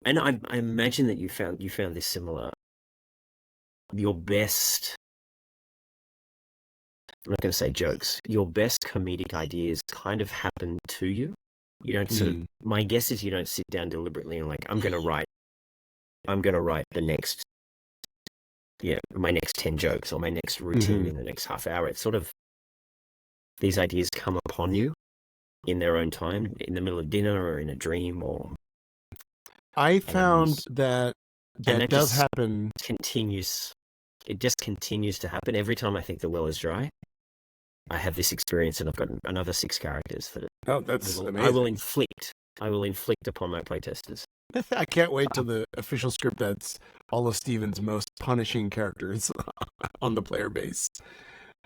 I imagine that you found this similar. Your best, I'm not going to say jokes. Your best comedic ideas kind of happen to you. You don't my guess is you don't sit down deliberately and like, I'm going to write the next, my next 10 jokes or my next routine in the next half hour. It's sort of, these ideas come upon you in their own time, in the middle of dinner or in a dream, or I found that and that that does just happen. continues. It just continues to happen every time I think the well is dry. I have this experience, and I've got another 6 characters that Oh, that's I will amazing. inflict. I will inflict upon my playtesters. I can't wait till the official script that's all of Steven's most punishing characters on the player base.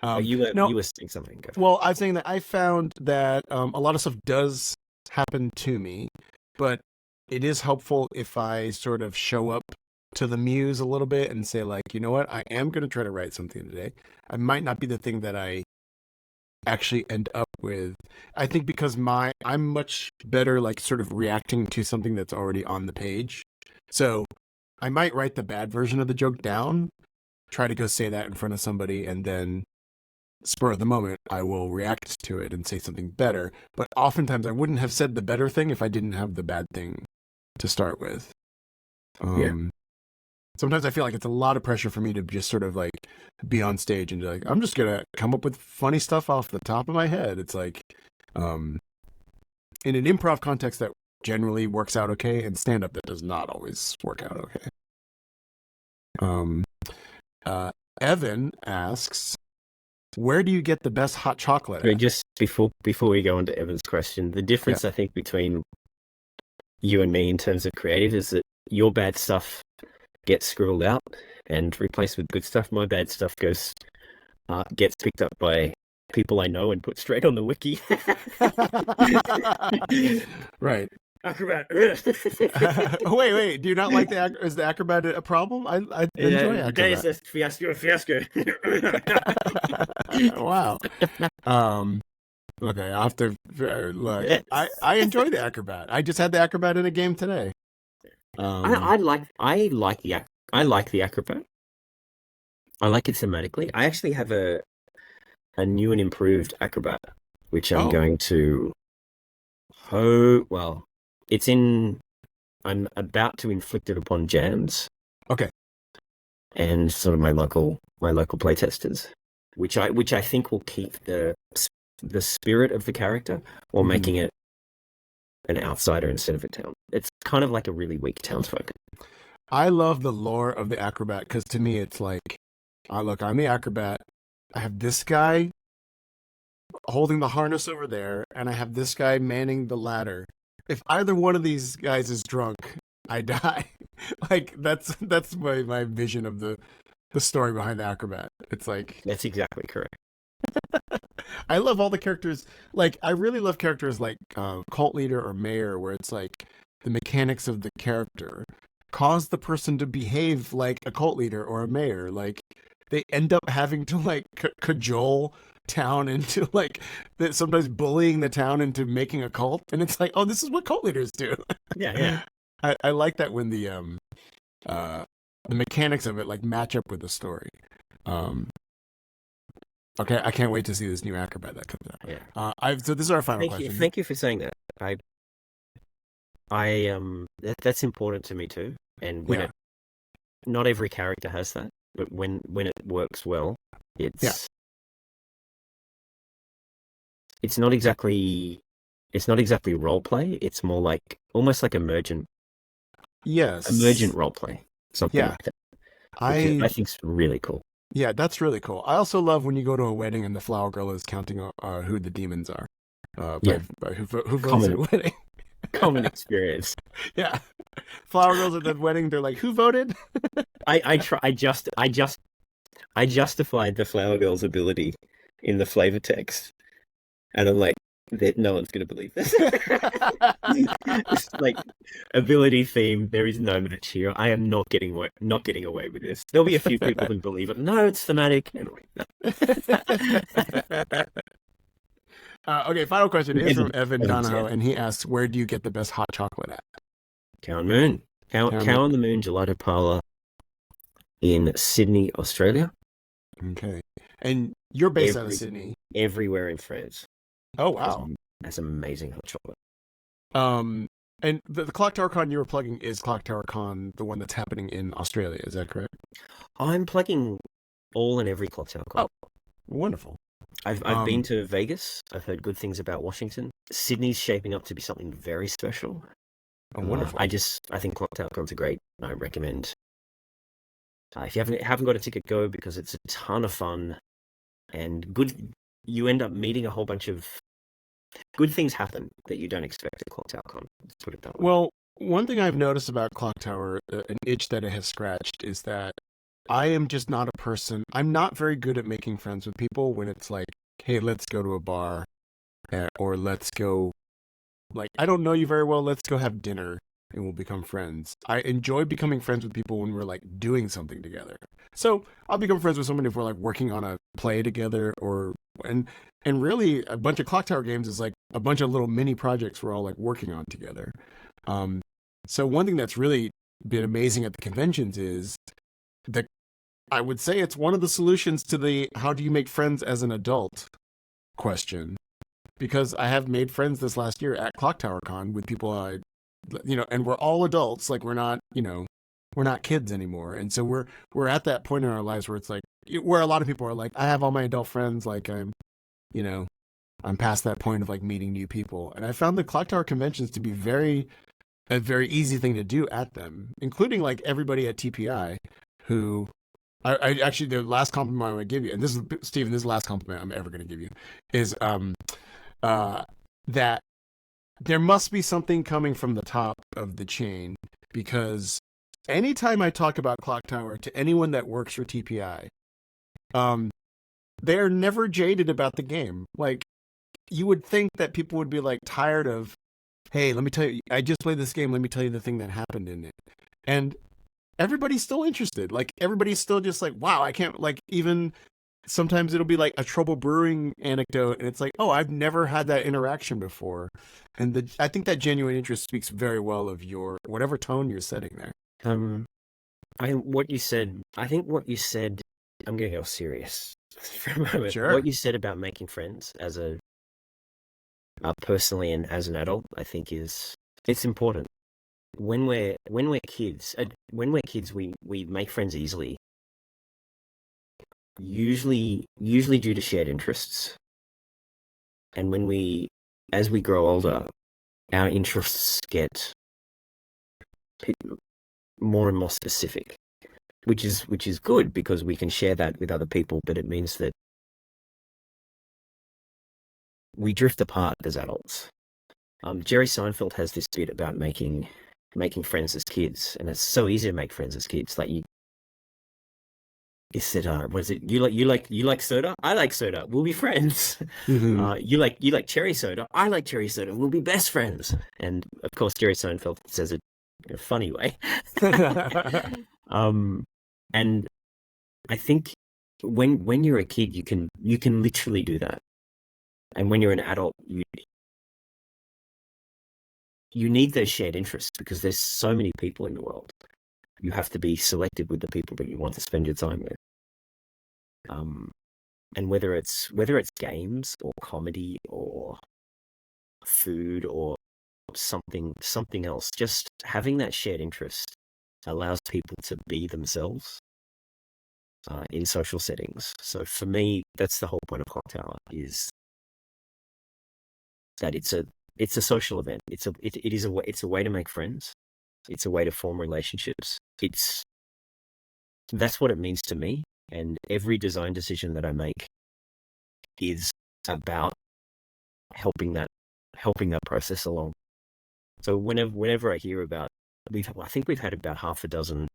No, You were saying something. Go. well, I was saying that I found that a lot of stuff does happen to me, but it is helpful if I sort of show up to the muse a little bit and say, like, you know what, I am going to try to write something today. I might not be the thing that I actually end up with. I think because I'm much better, like, sort of reacting to something that's already on the page. So I might write the bad version of the joke down, try to go say that in front of somebody, and then spur of the moment, I will react to it and say something better. But oftentimes I wouldn't have said the better thing if I didn't have the bad thing to start with. Yeah. Sometimes I feel like it's a lot of pressure for me to just sort of like be on stage and be like, I'm just going to come up with funny stuff off the top of my head. It's like, in an improv context that generally works out okay, and stand up that does not always work out okay. Evan asks, where do you get the best hot chocolate at? Just before we go on to Evan's question, the difference I think between you and me in terms of creative is that your bad stuff gets scribbled out and replaced with good stuff. My bad stuff gets picked up by people I know and put straight on the wiki. Right. Acrobat. Wait. Do you not like is the acrobat a problem? I enjoy acrobat. Guys, that's fiasco. Wow. Okay, I'll have to look. I enjoy the acrobat. I just had the acrobat in a game today. I like the acrobat. I like it thematically. I actually have a new and improved acrobat, which I'm going to. I'm about to inflict it upon Jams. Okay. And sort of my local playtesters, which I think will keep the spirit of the character while making it an outsider instead of a town. It's kind of like a really weak townsfolk. I love the lore of the acrobat because to me it's like, look, I'm the acrobat. I have this guy holding the harness over there, and I have this guy manning the ladder. If either one of these guys is drunk, I die. Like that's my vision of the story behind the acrobat. It's like, that's exactly correct. I love all the characters. Like, I really love characters like cult leader or mayor, where it's like the mechanics of the character cause the person to behave like a cult leader or a mayor. Like, they end up having to like cajole town into like sometimes bullying the town into making a cult, and it's like, oh, this is what cult leaders do. Yeah. I like that when the mechanics of it like match up with the story. Okay, I can't wait to see this new acrobat that comes out. Yeah. So this is our final question. Thank you for saying that. That's important to me too. And when not every character has that, but when it works well, it's not exactly role play. It's more like almost like emergent role play, something like that. I think's really cool. Yeah, that's really cool. I also love when you go to a wedding and the flower girl is counting who the demons are. By who votes at a wedding. Common experience. Yeah, flower girls at the wedding. They're like, who voted? I justified the flower girl's ability in the flavor text, and I'm like, no one's going to believe this. It's like ability theme. There is no match here. I am not getting away with this. There'll be a few people who believe it. No, it's thematic. Anyway, no. Okay, final question is from Evan Donahoe, and he asks, where do you get the best hot chocolate at? Cow and Moon. Cow on the Moon Gelato Parlour in Sydney, Australia. Okay. And you're based out of Sydney. Everywhere in France. Oh, wow. That's amazing hot chocolate. And the Clocktower Con you were plugging is Clocktower Con, the one that's happening in Australia. Is that correct? I'm plugging all and every Clocktower Con. Oh, wonderful. I've been to Vegas. I've heard good things about Washington. Sydney's shaping up to be something very special. Oh, wonderful. I think ClocktowerCon's a great. I recommend. If you haven't got a ticket, go, because it's a ton of fun and good. You end up meeting a whole bunch of good things happen that you don't expect at ClocktowerCon. Let's put it that way. Well, one thing I've noticed about Clocktower, an itch that it has scratched, is that I am just not a person. I'm not very good at making friends with people when it's like, hey, let's go to a bar, or let's go, like, I don't know you very well. Let's go have dinner and we'll become friends. I enjoy becoming friends with people when we're like doing something together. So I'll become friends with someone if we're like working on a play together, and really a bunch of Clocktower games is like a bunch of little mini projects we're all like working on together. So one thing that's really been amazing at the conventions is that I would say it's one of the solutions to the how do you make friends as an adult question. Because I have made friends this last year at ClocktowerCon with people and we're all adults. Like we're not kids anymore. And so we're at that point in our lives where it's like, where a lot of people are like, I have all my adult friends. Like I'm past that point of like meeting new people. And I found the Clocktower conventions to be a very easy thing to do at them, including like everybody at TPI who I actually, the last compliment I want to give you, and this is, Stephen, this is the last compliment I'm ever going to give you, is that there must be something coming from the top of the chain, because anytime I talk about Clocktower to anyone that works for TPI, they're never jaded about the game. Like, you would think that people would be like tired of, hey, let me tell you, I just played this game, let me tell you the thing that happened in it. And everybody's still interested. Like, everybody's still just like, wow, I can't, like, even sometimes it'll be like a trouble brewing anecdote, and it's like, oh, I've never had that interaction before. And I think that genuine interest speaks very well of your whatever tone you're setting there. I think what you said, I'm going to go serious for a moment. Sure. What you said about making friends as a personally and as an adult, I think it's important. When we're kids, we make friends easily. Usually due to shared interests. And as we grow older, our interests get more and more specific, which is good because we can share that with other people, but it means that we drift apart as adults. Jerry Seinfeld has this bit about making friends as kids, and it's so easy to make friends as kids. Like you said, what is it? You like soda? I like soda. We'll be friends. Mm-hmm. You like cherry soda? I like cherry soda. We'll be best friends. And of course, Jerry Seinfeld says it in a funny way. And I think when you're a kid, you can literally do that. And when you're an adult, you need those shared interests because there's so many people in the world. You have to be selective with the people that you want to spend your time with. And whether it's games or comedy or food or something else, just having that shared interest allows people to be themselves in social settings. So for me, that's the whole point of Clocktower, is that it's a social event. It's a way to make friends. It's a way to form relationships. That's what it means to me. And every design decision that I make is about helping that process along. So whenever I hear about, I think we've had about half a dozen,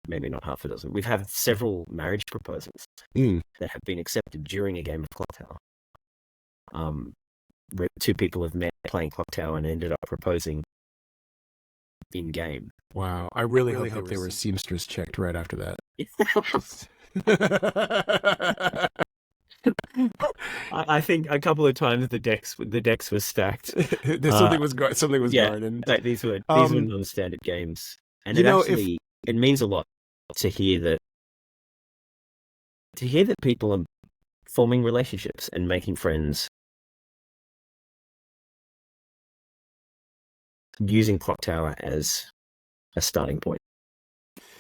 maybe not half a dozen. We've had several marriage proposals that have been accepted during a game of Clocktower. Where two people have met playing Clocktower and ended up proposing in game. Wow, I really hope they were seamstress checked right after that. I think a couple of times the decks were stacked. something was guarded. Like these were non-standard games, and it means a lot to hear that people are forming relationships and making friends using Clocktower as a starting point.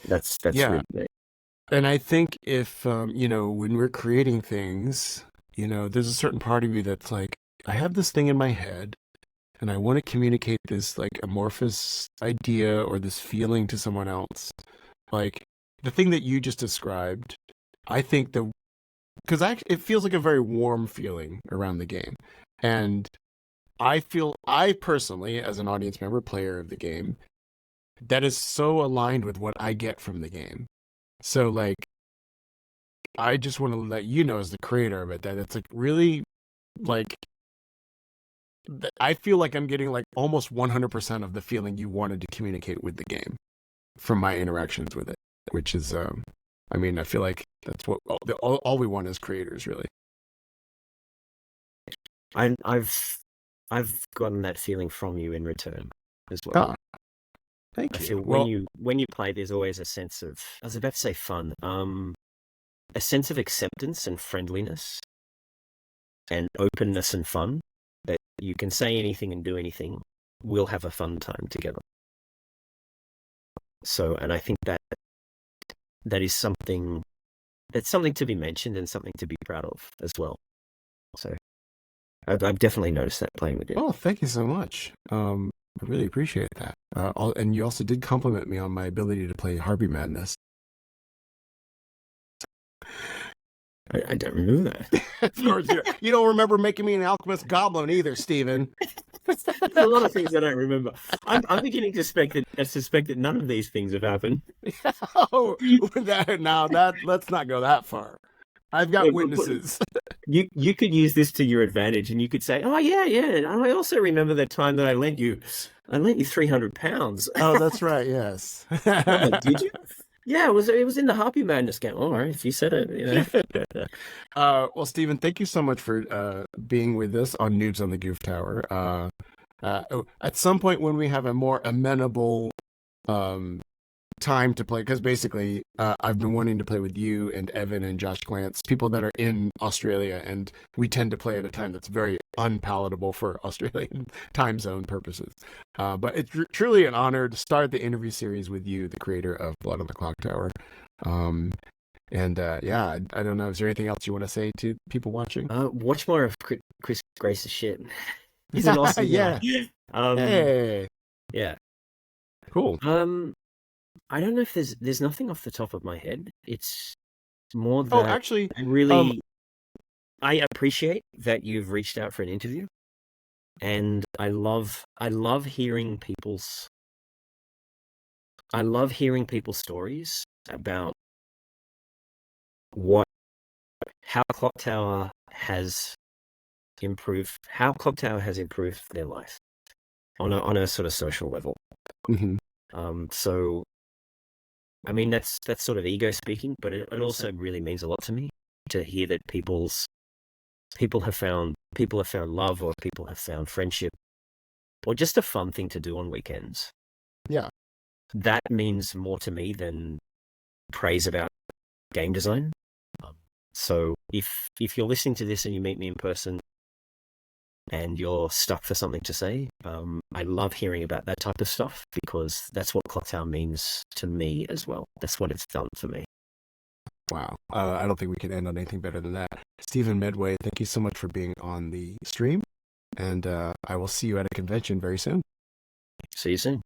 That's really great. And I think if when we're creating things, there's a certain part of you that's like, I have this thing in my head and I want to communicate this like amorphous idea or this feeling to someone else. Like the thing that you just described, I think because it feels like a very warm feeling around the game. And I personally, as an audience member, player of the game, that is so aligned with what I get from the game. So like, I just want to let you know as the creator of it that it's like really like I feel like I'm getting like almost 100% of the feeling you wanted to communicate with the game from my interactions with it, which is I mean, I feel like that's what all we want as creators, really. I've gotten that feeling from you in return as well. Ah, thank I you. feel Well, when you play, there's always a sense of, I was about to say fun, a sense of acceptance and friendliness and openness and fun, that you can say anything and do anything. We'll have a fun time together. So, and I think that is something to be mentioned and something to be proud of as well. So I've definitely noticed that playing with you. oh, thank you so much. I really appreciate that. And you also did compliment me on my ability to play Harvey Madness. I don't remember that. Of course, you don't remember making me an alchemist goblin either, Steven. There's a lot of things I don't remember. I'm beginning to suspect that none of these things have happened. Oh, let's not go that far. I've got witnesses. You could use this to your advantage, and you could say, "Oh yeah. I also remember that time that I lent you £300." Oh, that's right. Yes. Like, did you? Yeah, it was in the Happy Madness game. All right, if you said it, Well, Stephen, thank you so much for being with us on Noobs on the Gooftower. At some point when we have a more amenable time to play, because basically I've been wanting to play with you and Evan and Josh Glantz, people that are in Australia, and we tend to play at a time that's very unpalatable for Australian time zone purposes. But it's truly an honor to start the interview series with you, the creator of Blood on the Clocktower. Yeah, I don't know. Is there anything else you want to say to people watching? Watch more of Chris Grace's shit. He's an awesome yeah. guy. Hey. Yeah. Cool. I don't know if there's nothing off the top of my head. It's more that actually, really, I appreciate that you've reached out for an interview, and I love hearing people's stories about how Clocktower has improved their life on a sort of social level. Mm-hmm. So, I mean, that's sort of ego speaking, but it also really means a lot to me to hear that people have found love, or people have found friendship, or just a fun thing to do on weekends. Yeah. That means more to me than praise about game design. So if you're listening to this and you meet me in person and you're stuck for something to say, I love hearing about that type of stuff, because that's what Clocktower means to me as well. That's what it's done for me. Wow. I don't think we can end on anything better than that. Stephen Medway, thank you so much for being on the stream, and I will see you at a convention very soon. See you soon.